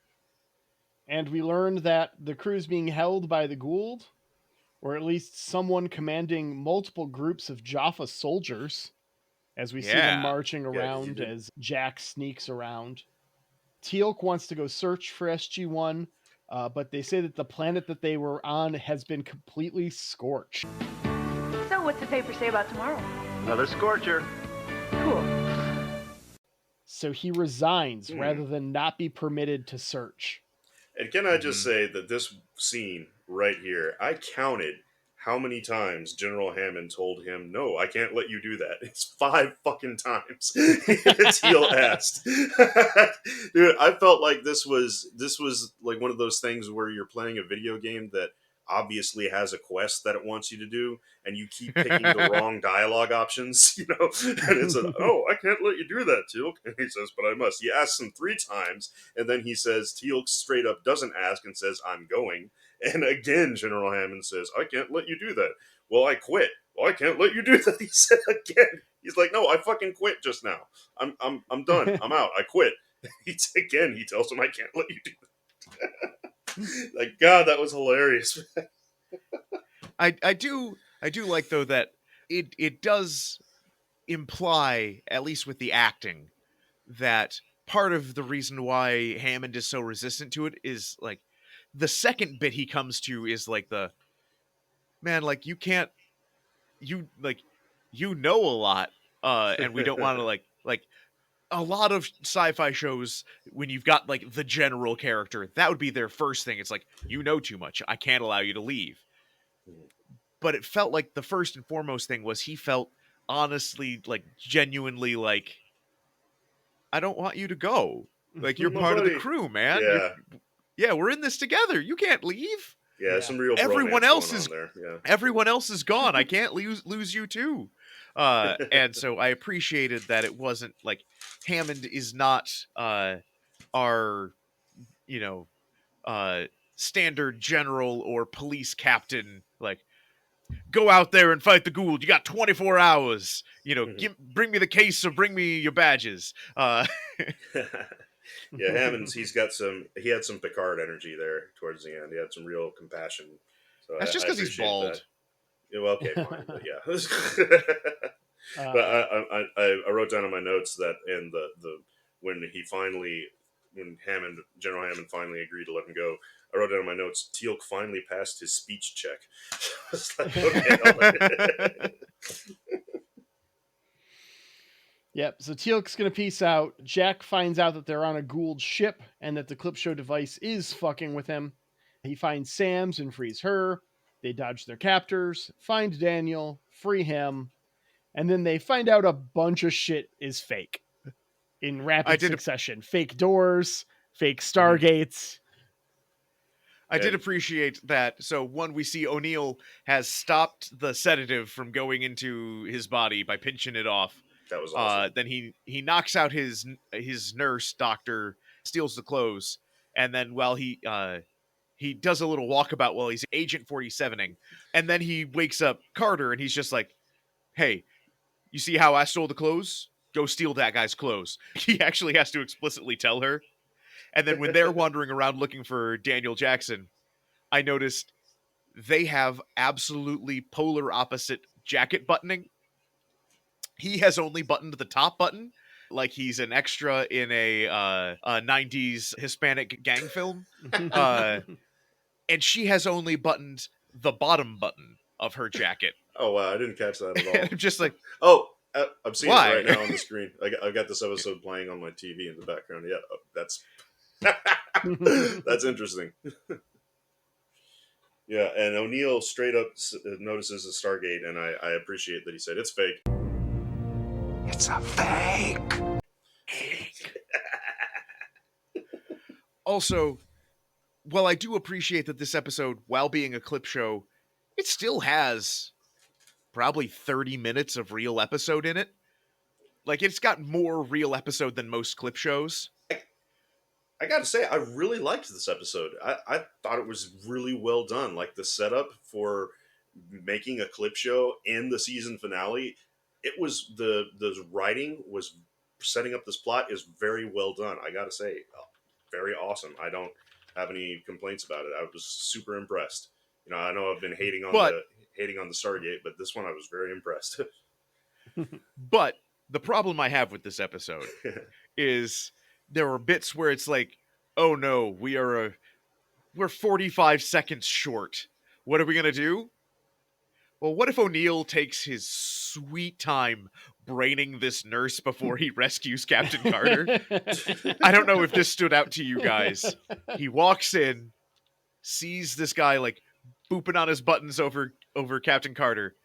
And we learned that the crew's being held by the Gould, or at least someone commanding multiple groups of Jaffa soldiers, as we see them marching around as Jack sneaks around. Teal'c wants to go search for SG1, but they say that the planet that they were on has been completely scorched. So what's the paper say about tomorrow? Another scorcher. Cool. So he resigns rather than not be permitted to search. And can I just say that this scene right here, I counted how many times General Hammond told him, no, I can't let you do that. It's 5 fucking times. Teal asked. Dude, I felt like this was like one of those things where you're playing a video game that obviously has a quest that it wants you to do, and you keep picking the wrong dialogue options, and it's oh, I can't let you do that, Teal'c. And he says, but I must. He asks him 3 times, and then he says, Teal'c straight up doesn't ask and says, I'm going. And again, General Hammond says, I can't let you do that. Well, I quit. Well, I can't let you do that. He said again. He's like, no, I fucking quit just now. I'm done. I'm out. I quit. He tells him, I can't let you do that. Like, God, that was hilarious. I do like, though, that it does imply, at least with the acting, that part of the reason why Hammond is so resistant to it is like the second bit he comes to is like the man, like you know a lot, and we don't want to like a lot of sci-fi shows when you've got like the general character, that would be their first thing. It's like, you know too much. I can't allow you to leave. But it felt like the first and foremost thing was he felt honestly, like genuinely like, I don't want you to go. Like, you're part of the crew, man. Yeah, we're in this together. You can't leave. Yeah, some real everyone else is there. Yeah. Everyone else is gone. I can't lose you too. And so I appreciated that it wasn't like Hammond is not our standard general or police captain, like, go out there and fight the Gould. You got 24 hours. Bring me the case or bring me your badges. Yeah, Hammond's he had some Picard energy there towards the end. He had some real compassion. So that's just because he's bald. That. Yeah, well, okay, fine, but yeah. But I wrote down in my notes that in when General Hammond finally agreed to let him go, I wrote down in my notes, Teal'c finally passed his speech check. I was like, okay. Yep, so Teal'c's going to peace out. Jack finds out that they're on a Gould ship and that the clip show device is fucking with him. He finds Sam's and frees her. They dodge their captors, find Daniel, free him, and then they find out a bunch of shit is fake in rapid succession. Fake doors, fake Stargates. I did appreciate that. So one, we see O'Neill has stopped the sedative from going into his body by pinching it off. That was awesome. Then he knocks out his nurse doctor, steals the clothes, and then while he does a little walkabout while he's Agent 47ing, and then he wakes up Carter and he's just like, "Hey, you see how I stole the clothes? Go steal that guy's clothes." He actually has to explicitly tell her. And then when they're wandering around looking for Daniel Jackson, I noticed they have absolutely polar opposite jacket buttoning. He has only buttoned the top button, like he's an extra in a 90s Hispanic gang film. And she has only buttoned the bottom button of her jacket. Oh, wow. I didn't catch that at all. I'm just like, I'm seeing it right now on the screen. I got this episode playing on my TV in the background. Yeah, that's that's interesting. Yeah, and O'Neill straight up notices the Stargate, and I appreciate that he said it's fake. It's a fake. Also, while I do appreciate that this episode, while being a clip show, it still has probably 30 minutes of real episode in it. Like, it's got more real episode than most clip shows. I gotta say, I really liked this episode. I thought it was really well done. Like, the setup for making a clip show and the season finale, it was the writing was setting up this plot is very well done. I gotta say, very awesome. I don't have any complaints about it. I was super impressed. You know, I know I've been hating on the Stargate, but this one I was very impressed. But the problem I have with this episode is there are bits where it's like, oh no, we're 45 seconds short. What are we gonna do? Well, what if O'Neill takes his sweet time braining this nurse before he rescues Captain Carter? I don't know if this stood out to you guys. He walks in, sees this guy like booping on his buttons over Captain Carter,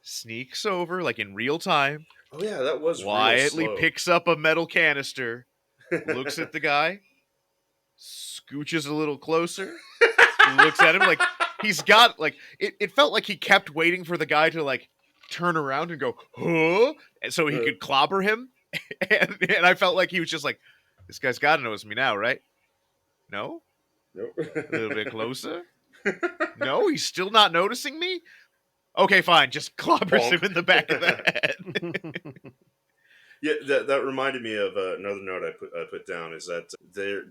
sneaks over like in real time. Oh yeah, that was quietly real slow. Picks up a metal canister, looks at the guy, scooches a little closer, looks at him like he's got like it felt like he kept waiting for the guy to like turn around and go, huh? And so he could clobber him. And I felt like he was just like, this guy's gotta notice me now, right? No? Nope. A little bit closer? No, he's still not noticing me? Okay, fine. Just clobbers him in the back of the head. Yeah, that reminded me of another note I put down is that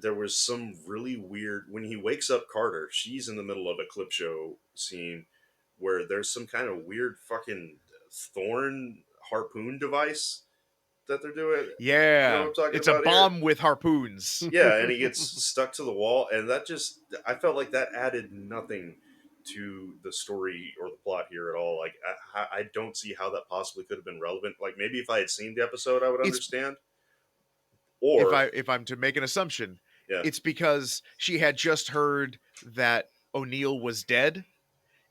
there was some really weird when he wakes up Carter. She's in the middle of a clip show scene where there's some kind of weird fucking thorn harpoon device that they're doing. Yeah, you know what I'm talking it's about a bomb here? with harpoons. Yeah, and he gets stuck to the wall, and that just I felt like that added nothing to the story or the plot here at all. Like I don't see how that possibly could have been relevant. Like maybe if I had seen the episode, I would understand. Or if I'm to make an assumption, yeah. It's because she had just heard that O'Neill was dead,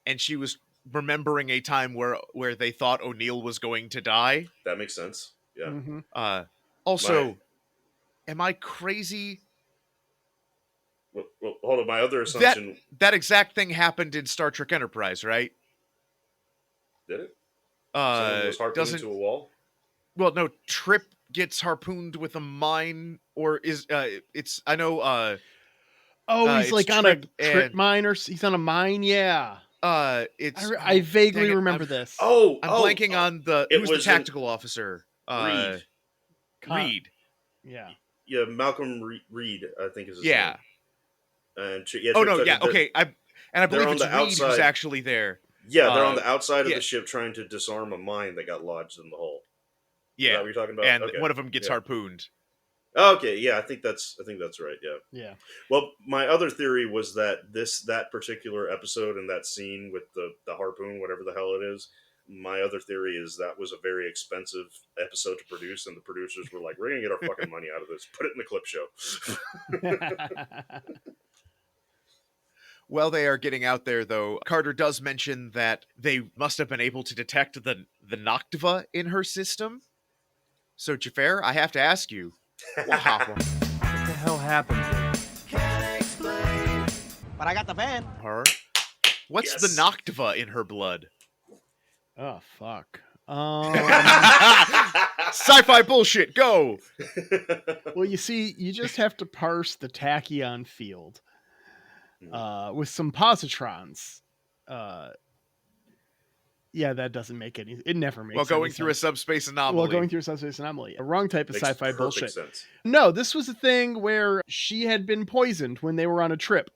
and she was remembering a time where they thought O'Neill was going to die. That makes sense. Yeah. Mm-hmm. Also, am I crazy? Well, hold on. My other assumption that exact thing happened in Star Trek Enterprise, right? Did it? Someone was harpooned into a wall? Well, no. Trip gets harpooned with a mine, or is it's? I know. He's like on a trip mine, or he's on a mine. Yeah. It's. I vaguely remember this. I'm blanking on who's the tactical officer. Reed. Yeah. Yeah, Malcolm Reed, I think is his name. And okay. I believe it's Reed who's actually there. Yeah, they're on the outside of the ship trying to disarm a mine that got lodged in the hull. Yeah, is that what you're talking about? And one of them gets harpooned. Okay, yeah, I think that's right. Yeah. Yeah. Well, my other theory was that that particular episode and that scene with the harpoon, whatever the hell it is. My other theory is that was a very expensive episode to produce, and the producers were like, "We're gonna get our fucking money out of this. Put it in the clip show." While they are getting out there, though, Carter does mention that they must have been able to detect the Noctiva in her system. So, Xhafer, I have to ask you, what happened? What the hell happened? Can't explain. But I got the van. Her? What's Yes. the Noctiva in her blood? Oh, fuck. Sci-fi bullshit, go! Well, you see, you just have to parse the tachyon field with some positrons. Yeah, that doesn't make any. It never makes. Well, going any through sense. a subspace anomaly. Well, going through a subspace anomaly. A wrong type of Makes sci-fi perfect bullshit. sense. No, this was a thing where she had been poisoned when they were on a trip.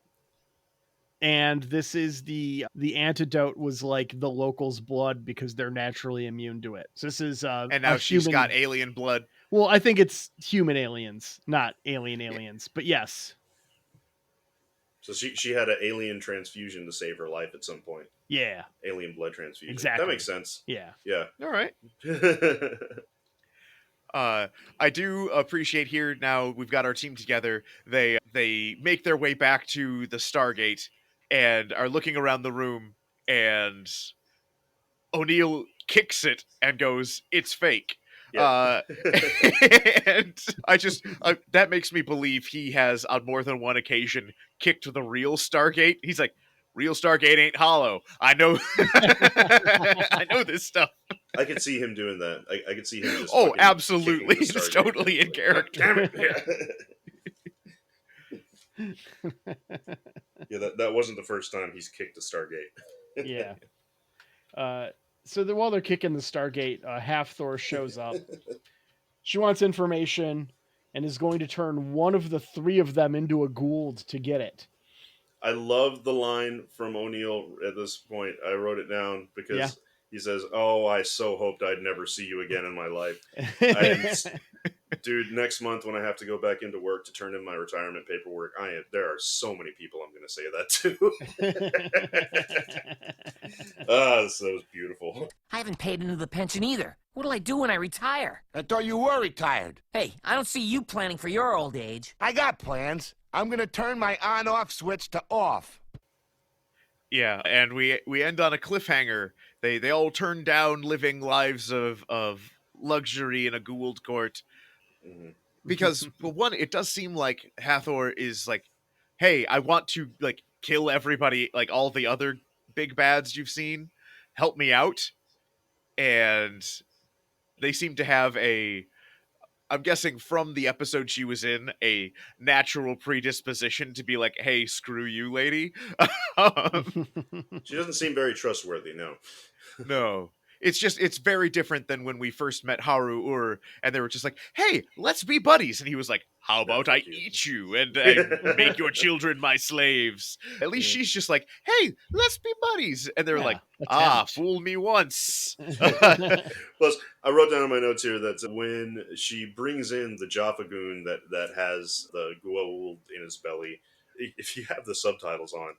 And this is the antidote was like the locals' blood because they're naturally immune to it. So this is and now she's got alien blood. Well, I think it's human aliens, not alien aliens. But yes. So she had an alien transfusion to save her life at some point. Yeah. Alien blood transfusion. Exactly. That makes sense. Yeah. Yeah. All right. I do appreciate here now we've got our team together. They make their way back to the Stargate and are looking around the room, and O'Neill kicks it and goes, "It's fake." Yeah. And that makes me believe he has on more than one occasion kicked the real Stargate. He's like, "Real Stargate ain't hollow. I know, I know this stuff." I could see him doing that. I could see him just. Oh, fucking absolutely! kicking the It's Stargate. totally in character. Damn it! Yeah, that wasn't the first time he's kicked a Stargate. Yeah. So while they're kicking the Stargate, Half-Thor shows up. She wants information and is going to turn one of the three of them into a Gould to get it. I love the line from O'Neill at this point. I wrote it down because he says, "Oh, I so hoped I'd never see you again in my life." Dude, next month when I have to go back into work to turn in my retirement paperwork, there are so many people I'm going to say that to. So it was beautiful. I haven't paid into the pension either. What'll I do when I retire? I thought you were retired. Hey, I don't see you planning for your old age. I got plans. I'm gonna turn my on-off switch to off. Yeah, and we end on a cliffhanger. They all turn down living lives of luxury in a Gould court. Mm-hmm. Because, well, one, it does seem like Hathor is like, "Hey, I want to like kill everybody, like all the other big bads you've seen. Help me out." And they seem to have I'm guessing from the episode she was in, a natural predisposition to be like, "Hey, screw you, lady." She doesn't seem very trustworthy, no. No. It's very different than when we first met Haru and they were just like, "Hey, let's be buddies." And he was like, "How about I eat you and make your children my slaves?" At least she's just like, "Hey, let's be buddies." And they're like, "Fool me once." Plus, I wrote down in my notes here that when she brings in the Xhafer goon that has the Goa'uld in his belly, if you have the subtitles on,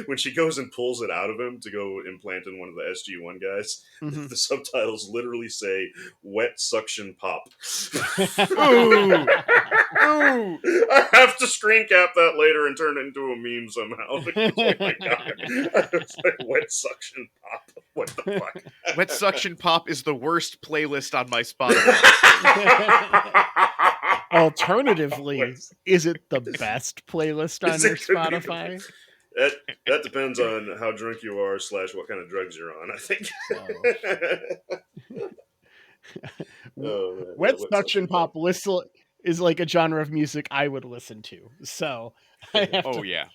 when she goes and pulls it out of him to go implant in one of the SG1 guys, the subtitles literally say "wet suction pop." Ooh. Ooh. I have to screen cap that later and turn it into a meme somehow. Oh my god. It's like wet suction pop. What the fuck? Wet suction pop is the worst playlist on my Spotify. Alternatively, is it the best playlist on your Spotify? That depends on how drunk you are / what kind of drugs you're on, I think. Wet suction pop is like a genre of music I would listen to. So yeah.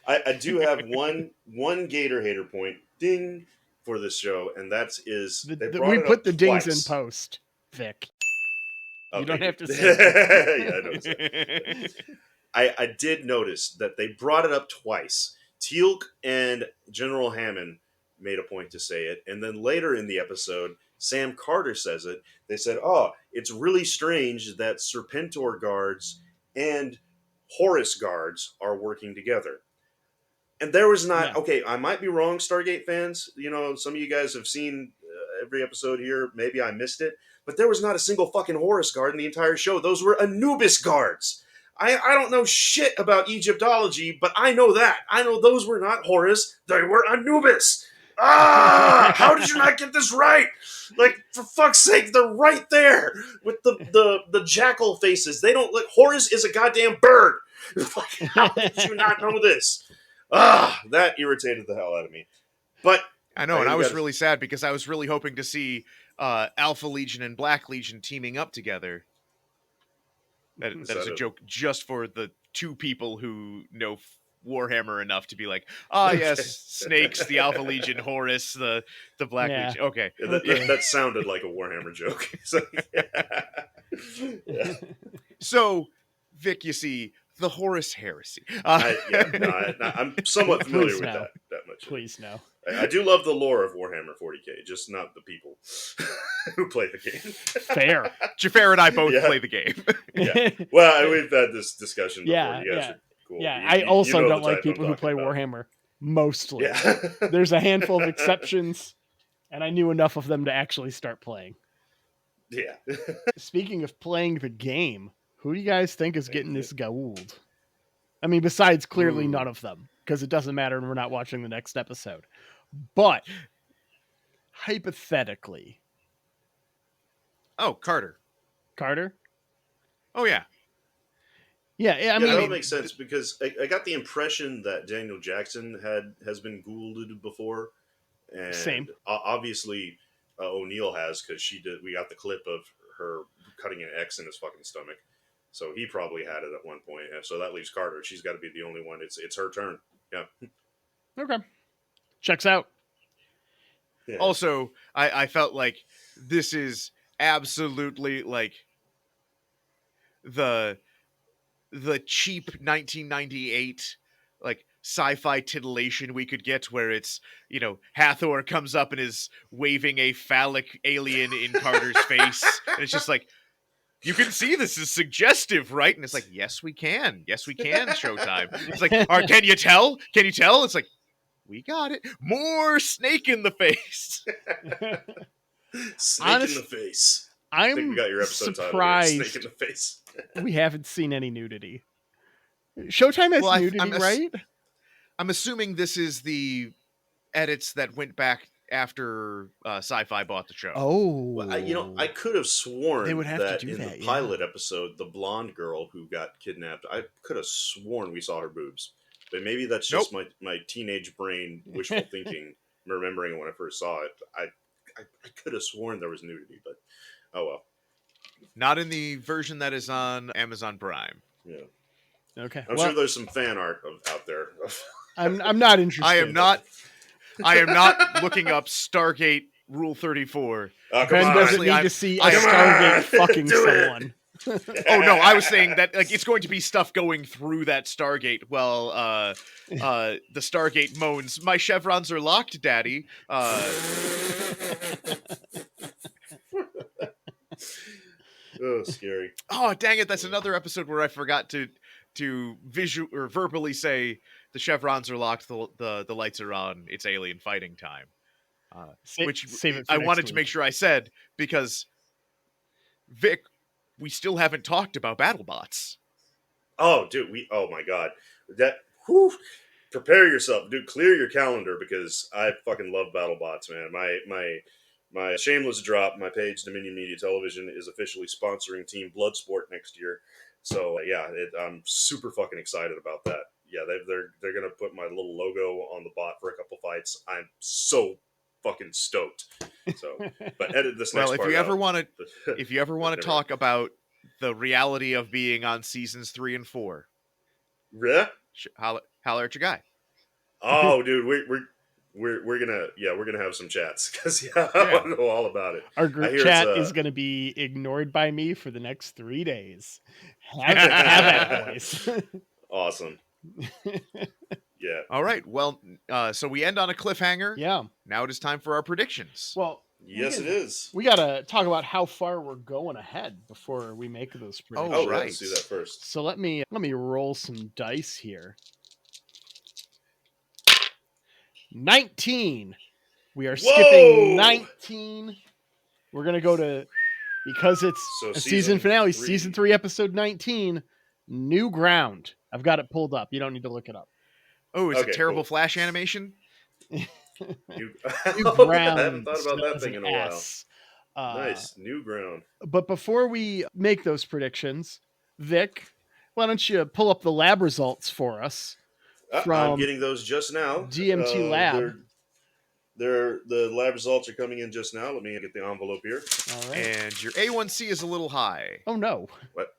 I do have one Gator hater point ding for this show, and that's we put the dings in post, Vic. You don't have to say it. Yeah, I don't say it. I did notice that they brought it up twice. Teal'c and General Hammond made a point to say it, and then later in the episode, Sam Carter says it. They said, "Oh, it's really strange that Serpentor guards and Horus guards are working together." And there was not... Yeah. Okay, I might be wrong, Stargate fans. You know, some of you guys have seen every episode here. Maybe I missed it. But there was not a single fucking Horus guard in the entire show. Those were Anubis guards. I don't know shit about Egyptology, but I know that. I know those were not Horus, they were Anubis. Ah, how did you not get this right? Like, for fuck's sake, they're right there with the jackal faces. They don't look. Horus is a goddamn bird. Like, how did you not know this? Ah, that irritated the hell out of me. But I know, and I was really sad because I was really hoping to see Alpha Legion and Black Legion teaming up together. That is a joke just for the two people who know Warhammer enough to be like, yes, Snakes, the Alpha Legion, Horus, the Black Legion. Okay. Yeah, that sounded like a Warhammer joke. Yeah. So, Vic, you see, the Horus heresy. I'm somewhat familiar with that much. Please, no. I do love the lore of Warhammer 40k, just not the people who play the game. Fair. Xhafer and I both play the game. Yeah. Well, we've had this discussion before. Yeah, you guys are cool. Yeah, I also don't like people who play Warhammer. Mostly. Yeah. There's a handful of exceptions, and I knew enough of them to actually start playing. Yeah. Speaking of playing the game, who do you guys think is getting this Goa'uld? I mean, besides clearly none of them, because it doesn't matter and we're not watching the next episode. But, hypothetically. Oh, Carter. Carter? Oh, yeah. Yeah, I mean... that would make sense, because I got the impression that Daniel Jackson has been Goulded before. And same. Obviously, O'Neill has, because we got the clip of her cutting an X in his fucking stomach. So he probably had it at one point. So that leaves Carter. She's got to be the only one. It's her turn. Yeah. Okay. Checks out. Yeah. Also, I felt like this is absolutely like the cheap 1998 like sci-fi titillation we could get, where it's, Hathor comes up and is waving a phallic alien in Carter's face, and it's just like, you can see this is suggestive, right? And it's like, yes, we can. Yes, we can, Showtime. It's like, can you tell? Can you tell? It's like, we got it. More snake in the face. Snake in the face. I think we got your episode surprised title. Snake in the face. We haven't seen any nudity. Showtime has nudity, right? I'm assuming this is the edits that went back after Sci-Fi bought the show. Oh. Well, I could have sworn they would have that to do in that, the pilot episode, the blonde girl who got kidnapped, I could have sworn we saw her boobs. But maybe that's just my teenage brain wishful thinking, remembering it when I first saw it. I could have sworn there was nudity, but oh well. Not in the version that is on Amazon Prime. Yeah. Okay. I'm sure there's some fan art out there. I'm not interested. I am not looking up Stargate Rule 34. Ben doesn't need to see a Stargate fucking someone. Oh no, I was saying that like it's going to be stuff going through that Stargate. Well, the Stargate moans, "My chevrons are locked, Daddy." Oh, scary. Oh, dang it! That's another episode where I forgot to verbally say the chevrons are locked, the lights are on. It's alien fighting time. Which I wanted to make sure I said, because Vic, we still haven't talked about BattleBots. Oh, dude, oh my god. Prepare yourself, dude. Clear your calendar, because I fucking love BattleBots, man. My shameless drop, my page, Dominion Media Television, is officially sponsoring Team Bloodsport next year. So I'm super fucking excited about that. Yeah, they're gonna put my little logo on the bot for a couple fights. I'm so fucking stoked. So, but edit this next part. If you ever want to talk about the reality of being on seasons 3 and 4, yeah, holler at your guy. Oh, dude, we're gonna have some chats, because I want to know all about it. Our group chat is gonna be ignored by me for the next 3 days. Have that voice. Awesome. Yeah. All right. Well, so we end on a cliffhanger. Yeah. Now it is time for our predictions. Well, yes, it is. We gotta talk about how far we're going ahead before we make those predictions. Oh, right. Let's do that first. So let me roll some dice here. 19. We are skipping 19. We're gonna go to, because it's a season finale, season 3, episode 19. New Ground. I've got it pulled up. You don't need to look it up. Oh, it's Okay, a terrible cool. Flash animation? New Ground. I haven't thought about that thing in a while. Nice. New Ground. But before we make those predictions, Vic, why don't you pull up the lab results for us? I'm getting those just now. DMT Lab. The lab results are coming in just now. Let me get the envelope here. All right. And your A1C is a little high. Oh no. What?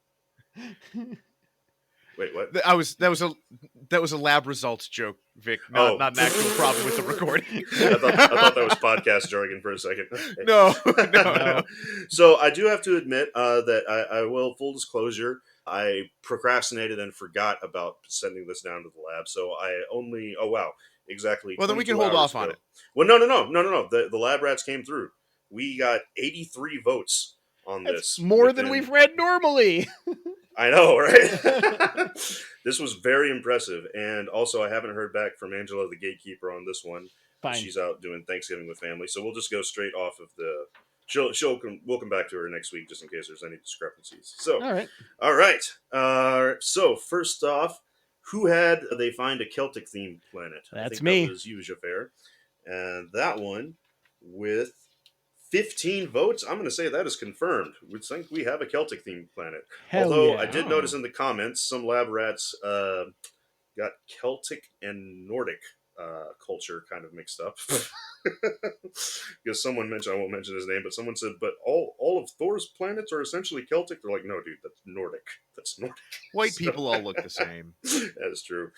Wait, what? That was a lab results joke, Vic. Not an actual problem with the recording. I thought that was podcast jargon for a second. No. So I do have to admit that I will, full disclosure, I procrastinated and forgot about sending this down to the lab. So I only, exactly. Well, then we can hold off on it. Well, no. The lab rats came through. We got 83 votes on That's this. more than we've read normally. I know, right? This was very impressive. And also, I haven't heard back from Angela, the gatekeeper, on this one. Fine. She's out doing Thanksgiving with family. So we'll just go straight off of the... We'll come back to her next week just in case there's any discrepancies. So, all right. So, first off, who had they find a Celtic-themed planet? That's me. That was you, Xhafer. And that one, with 15 votes, I'm going to say that is confirmed. We think we have a Celtic-themed planet. Although I did notice in the comments, some lab rats got Celtic and Nordic culture kind of mixed up. Because someone mentioned, I won't mention his name, but someone said, but all of Thor's planets are essentially Celtic. They're like, no, dude, that's Nordic. White people all look the same. That is true.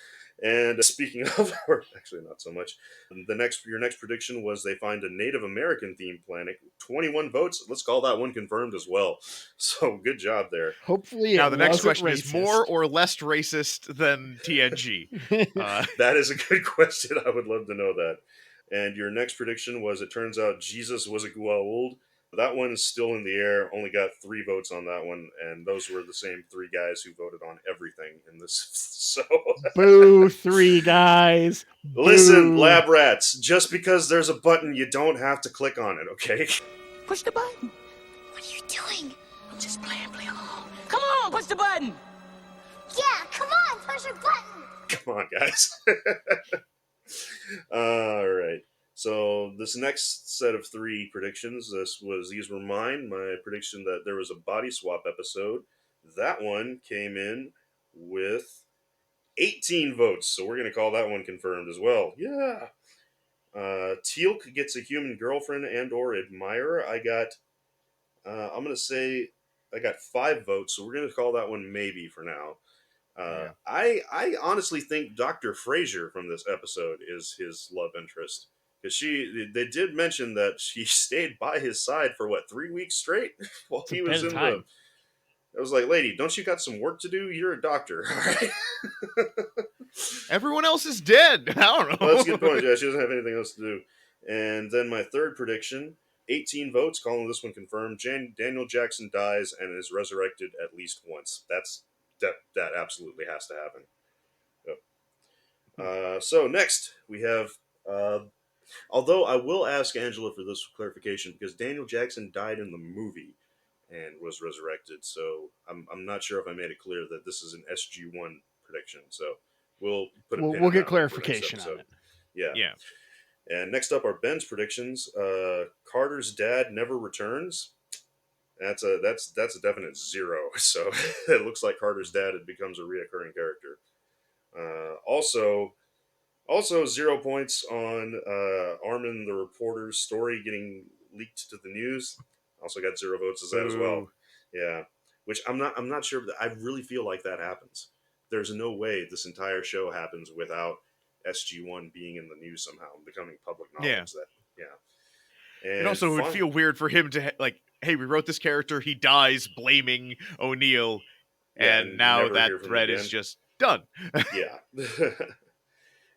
And speaking of, or actually not so much, your next prediction was they find a Native American themed planet. 21 votes. Let's call that one confirmed as well. So good job there. Hopefully, now the next question is more or less racist than TNG. That is a good question. I would love to know that. And your next prediction was, it turns out Jesus was a Goa'uld. That one is still in the air. Only got 3 votes on that one, and those were the same 3 guys who voted on everything in this. So, boo, 3 guys. Listen, lab rats. Just because there's a button, you don't have to click on it. Okay? Push the button. What are you doing? I'm just playing along. Come on, push the button. Yeah, come on, push your button. Come on, guys. All right. So this next set of 3 predictions, these were mine. My prediction that there was a body swap episode. That one came in with 18 votes, so we're going to call that one confirmed as well. Yeah. Teal'c gets a human girlfriend and or admirer. I'm going to say I got 5 votes, so we're going to call that one maybe for now. I honestly think Dr. Frasier from this episode is his love interest. Because they did mention that she stayed by his side for 3 weeks straight while he was in the. I was like, lady, don't you got some work to do? You're a doctor, all right? Everyone else is dead. I don't know. Well, that's a good point. Yeah, she doesn't have anything else to do. And then my third prediction, 18 votes, calling this one confirmed. Daniel Jackson dies and is resurrected at least once. That absolutely has to happen. Yep. So next we have. Although I will ask Angela for this clarification, because Daniel Jackson died in the movie and was resurrected, so I'm not sure if I made it clear that this is an SG1 prediction. So we'll put a pin we'll in get that clarification on it. Yeah. And next up are Ben's predictions. Carter's dad never returns. That's a definite 0. So it looks like Carter's dad becomes a reoccurring character. Also, 0 points on Armin the reporter's story getting leaked to the news. Also got 0 votes as that as well. Yeah, which I'm not sure. I really feel like that happens. There's no way this entire show happens without SG1 being in the news somehow and becoming public knowledge. And it also would feel weird for him to hey, we wrote this character, he dies, blaming O'Neill, and now that thread is just done. Yeah.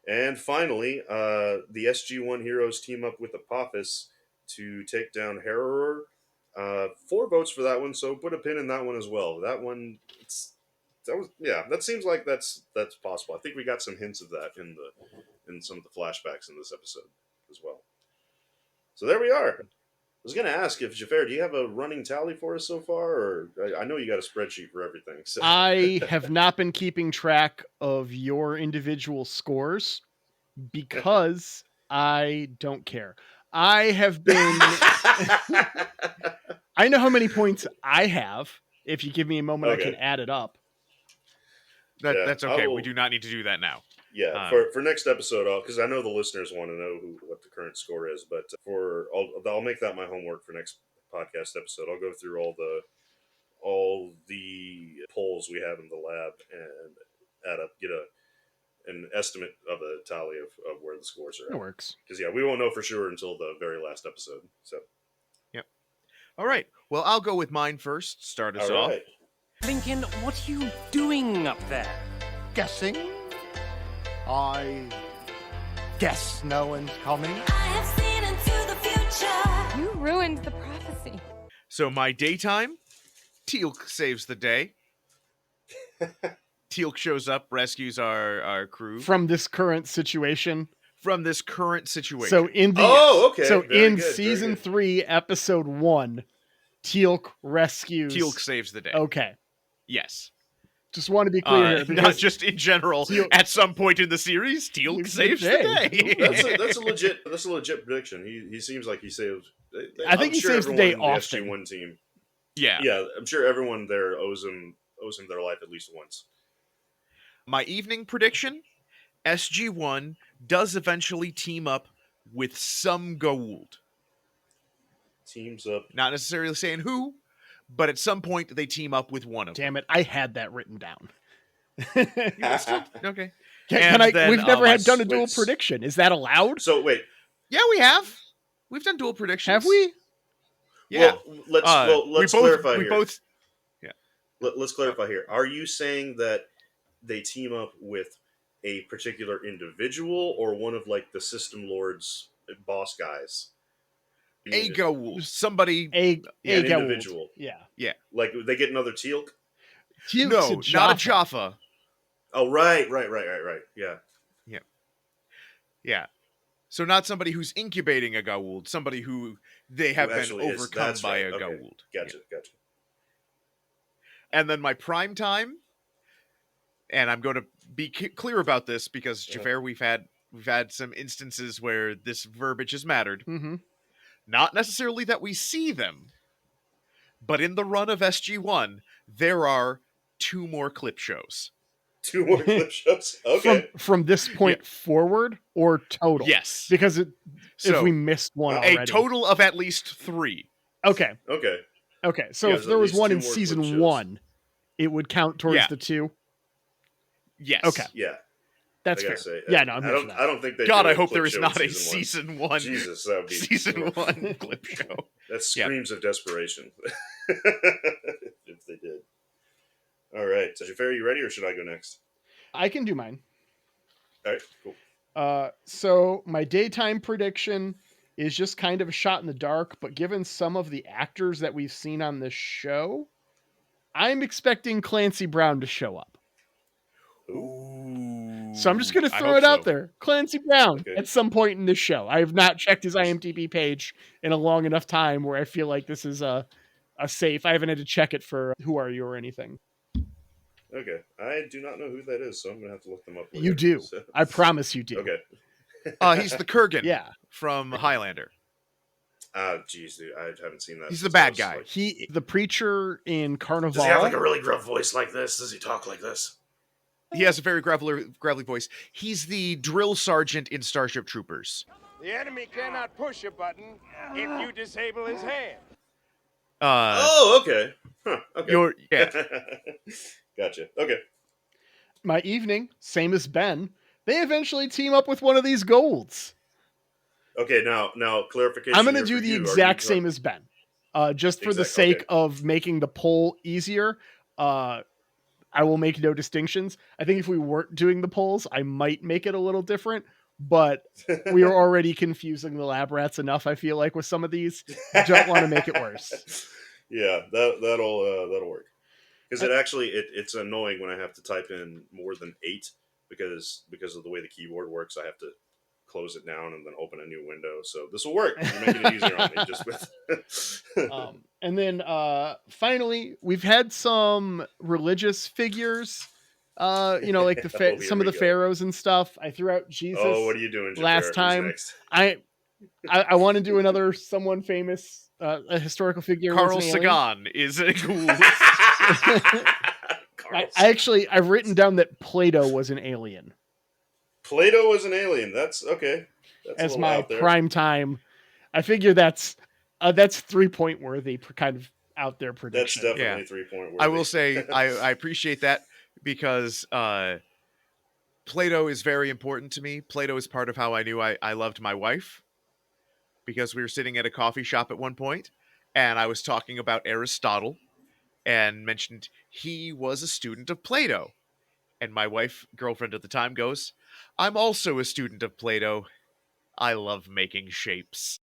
And finally, the SG1 heroes team up with Apophis to take down Harrower. 4 votes for that one, so put a pin in that one as well. That one, that seems like that's possible. I think we got some hints of that in some of the flashbacks in this episode as well. So there we are. was going to ask if Xhafer, do you have a running tally for us so far? Or I know you got a spreadsheet for everything. So. I have not been keeping track of your individual scores because I don't care. I have been. I know how many points I have. If you give me a moment, I can add it up. That's okay. We do not need to do that now. Yeah, for next episode, because I know the listeners want to know what the current score is, but I'll make that my homework for next podcast episode. I'll go through all the polls we have in the lab and add up, get an estimate of a tally of where the scores are. It works because we won't know for sure until the very last episode. So, yep. All right. Well, I'll go with mine first. Start us off. Lincoln, what are you doing up there? Guessing. I guess no one's coming. I have seen into the future. You ruined the prophecy. So my daytime, Teal'c saves the day. Teal'c shows up, rescues our crew from this current situation. So in the season 3, episode 1, Teal'c rescues. Teal'c saves the day. Okay. Yes. Just want to be clear here. Not just in general. At some point in the series, Teal'c saves the day. that's a legit prediction. He seems like he saves. I think he saves the day often. The SG1 team. Yeah. I'm sure everyone there owes him their life at least once. My evening prediction: SG1 does eventually team up with some Goa'uld. Teams up. Not necessarily saying who, but at some point they team up with one of them. Damn it! I had that written down. Okay. We've never done a dual prediction. Is that allowed? So wait. Yeah, we have. We've done dual predictions. Have we? Yeah. Well, let's clarify here. Yeah. Let's clarify here. Are you saying that they team up with a particular individual or one of like the System Lord's boss guys? A Goa'uld. Somebody. An individual. Yeah. Like they get another Teal'c? No, not a Xhafer. Oh, right. Yeah. So not somebody who's incubating a Goa'uld, somebody who they have been overcome by a Goa'uld. Gotcha. And then my prime time, and I'm going to be clear about this because Xhafer, we've had some instances where this verbiage has mattered. Mm-hmm. Not necessarily that we see them, but in the run of SG1, there are 2 more clip shows. 2 more clip shows? Okay. From this point forward or total? Yes. Because if we missed one already. A total of at least 3. Okay. So if there was one in season 1, it would count towards the 2? Yes. Okay. Yeah. That's fair. I don't think they. God, I hope there is not a season 1. Jesus, that would be season 1 clip show. That screams of desperation. If they did. All right, so Xhafer, you ready, or should I go next? I can do mine. All right, cool. So my daytime prediction is just kind of a shot in the dark, but given some of the actors that we've seen on this show, I'm expecting Clancy Brown to show up. Ooh. So I'm just going to throw it out there. Clancy Brown at some point in this show. I have not checked his IMDb page in a long enough time where I feel like this is a safe. I haven't had to check it for Who Are You or anything. Okay. I do not know who that is, so I'm going to have to look them up later. You do. So. I promise you do. Okay. He's the Kurgan from Highlander. Geez, dude, I haven't seen that. He's the bad guy. He, the preacher in Carnival. Does he have like a really gruff voice like this? Does he talk like this? He has a very gravelly voice. He's the drill sergeant in Starship Troopers. The enemy cannot push a button if you disable his hand. Okay. Huh, okay. Gotcha. Okay. My evening, same as Ben, they eventually team up with one of these Goa'ulds. Okay, now clarification. I'm going to do the exact same as Ben. Just for the sake of making the poll easier, I will make no distinctions. I think if we weren't doing the polls, I might make it a little different, but we are already confusing the lab rats enough, I feel like, with some of these. Don't want to make it worse. Yeah, that'll work. Because it's annoying when I have to type in more than 8 because of the way the keyboard works. I have to close it down and then open a new window. So this will work. You're making it easier on me just with. And then finally, we've had some religious figures. Like some of the pharaohs and stuff. I threw out Jesus. Oh, what are you doing, Xhafer? Last time? I want to do another someone famous, a historical figure. Carl Sagan is a ghoul. I've written down that Plato was an alien. Plato was an alien. That's okay. That's as my prime time. I figure that's 3-point worthy, kind of out there prediction. That's definitely 3-point worthy. I will say I appreciate that because Plato is very important to me. Plato is part of how I knew I loved my wife, because we were sitting at a coffee shop at one point and I was talking about Aristotle and mentioned he was a student of Plato. And my girlfriend at the time goes, "I'm also a student of Plato. I love making shapes."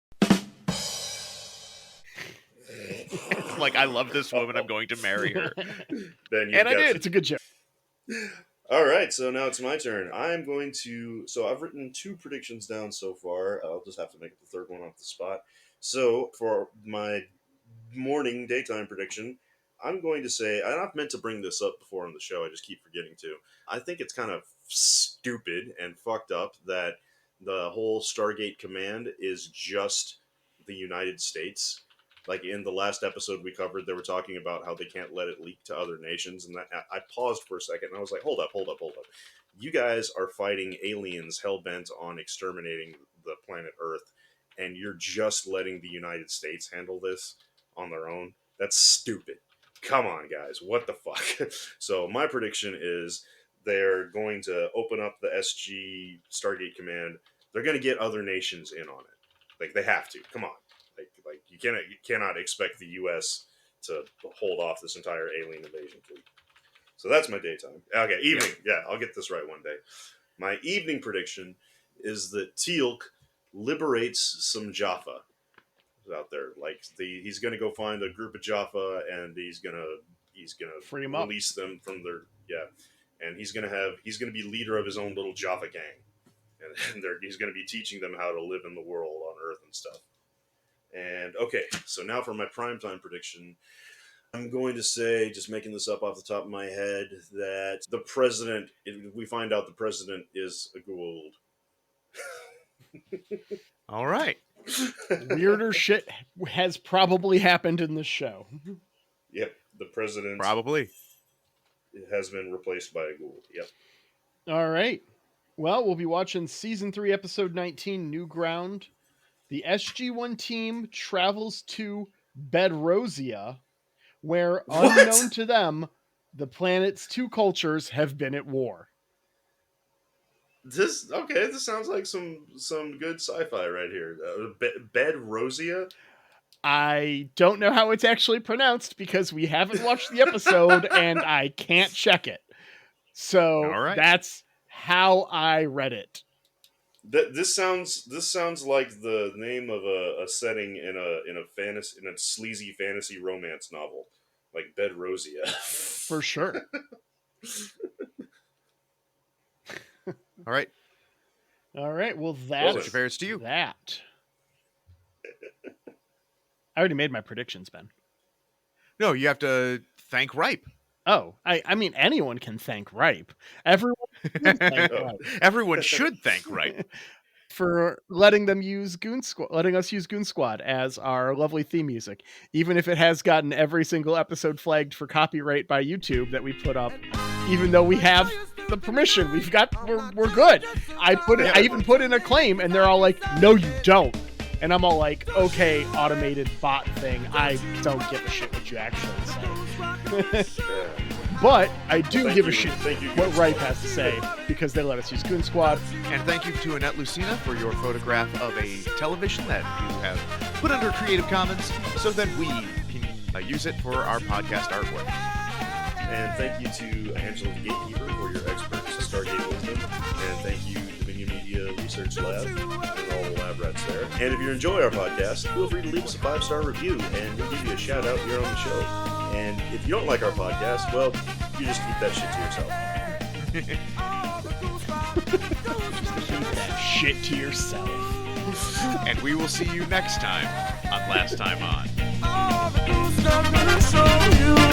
Like, I love this woman. I'm going to marry her. And I did. It's a good joke. All right, so now it's my turn. I'm going to... So I've written 2 predictions down so far. I'll just have to make the third one off the spot. So for my daytime prediction, I'm going to say... I'm not meant to bring this up before on the show. I just keep forgetting to. I think it's kind of stupid and fucked up that the whole Stargate command is just the United States. Like in the last episode we covered, they were talking about how they can't let it leak to other nations. And I paused for a second and I was like, hold up. You guys are fighting aliens hell-bent on exterminating the planet Earth, and you're just letting the United States handle this on their own? That's stupid. Come on, guys. What the fuck? So my prediction is they're going to open up the SG Stargate command. They're going to get other nations in on it. Like, they have to. Come on. Like you cannot expect the U.S. to hold off this entire alien invasion fleet. So that's my daytime. Okay, evening. Yeah, I'll get this right one day. My evening prediction is that Teal'c liberates some Xhafer out there. Like he's going to go find a group of Xhafer and he's gonna free them release them from their and he's gonna be leader of his own little Xhafer gang, and he's gonna be teaching them how to live in the world on Earth and stuff. And okay, so now for my primetime prediction, I'm going to say, just making this up off the top of my head, that the president, we find out the president is a Goa'uld. All right. Weirder shit has probably happened in this show. Yep, the president probably has been replaced by a Goa'uld. Yep. All right. Well, we'll be watching Season 3, Episode 19, New Ground. The SG1 team travels to Bedrosia, where, unknown to them, the planet's 2 cultures have been at war. This sounds like some good sci-fi right here. Bedrosia? I don't know how it's actually pronounced because we haven't watched the episode and I can't check it. So that's how I read it. This sounds like the name of a setting in a sleazy fantasy romance novel, like Bedrosia. For sure. All right. Well, that's Xhafer, to you. That. I already made my predictions, Ben. No, you have to thank Ripe. Oh, I mean, anyone can thank Ripe. Everyone should thank Ripe. Everyone should thank Ripe for letting us use Goon Squad as our lovely theme music, even if it has gotten every single episode flagged for copyright by YouTube that we put up. Even though we have the permission, we're good. I even put in a claim, and they're all like, "No, you don't." And I'm all like, okay, automated bot thing. I don't give a shit what you actually say. But I do give a shit what Ripe has to say, because they let us use Goon Squad. And thank you to Annette Lucina for your photograph of a television that you have put under Creative Commons so that we can use it for our podcast artwork. And thank you to Angela the Gatekeeper for your experts to Stargate wisdom. And thank you to Dominion Media Research Lab and all the lab rats there. And if you enjoy our podcast, feel free to leave us a 5-star review and we'll give you a shout out here on the show. And if you don't like our podcast, well, you just keep that shit to yourself. Keep that shit to yourself. And we will see you next time on Last Time On. All the cool stuff gonna show you.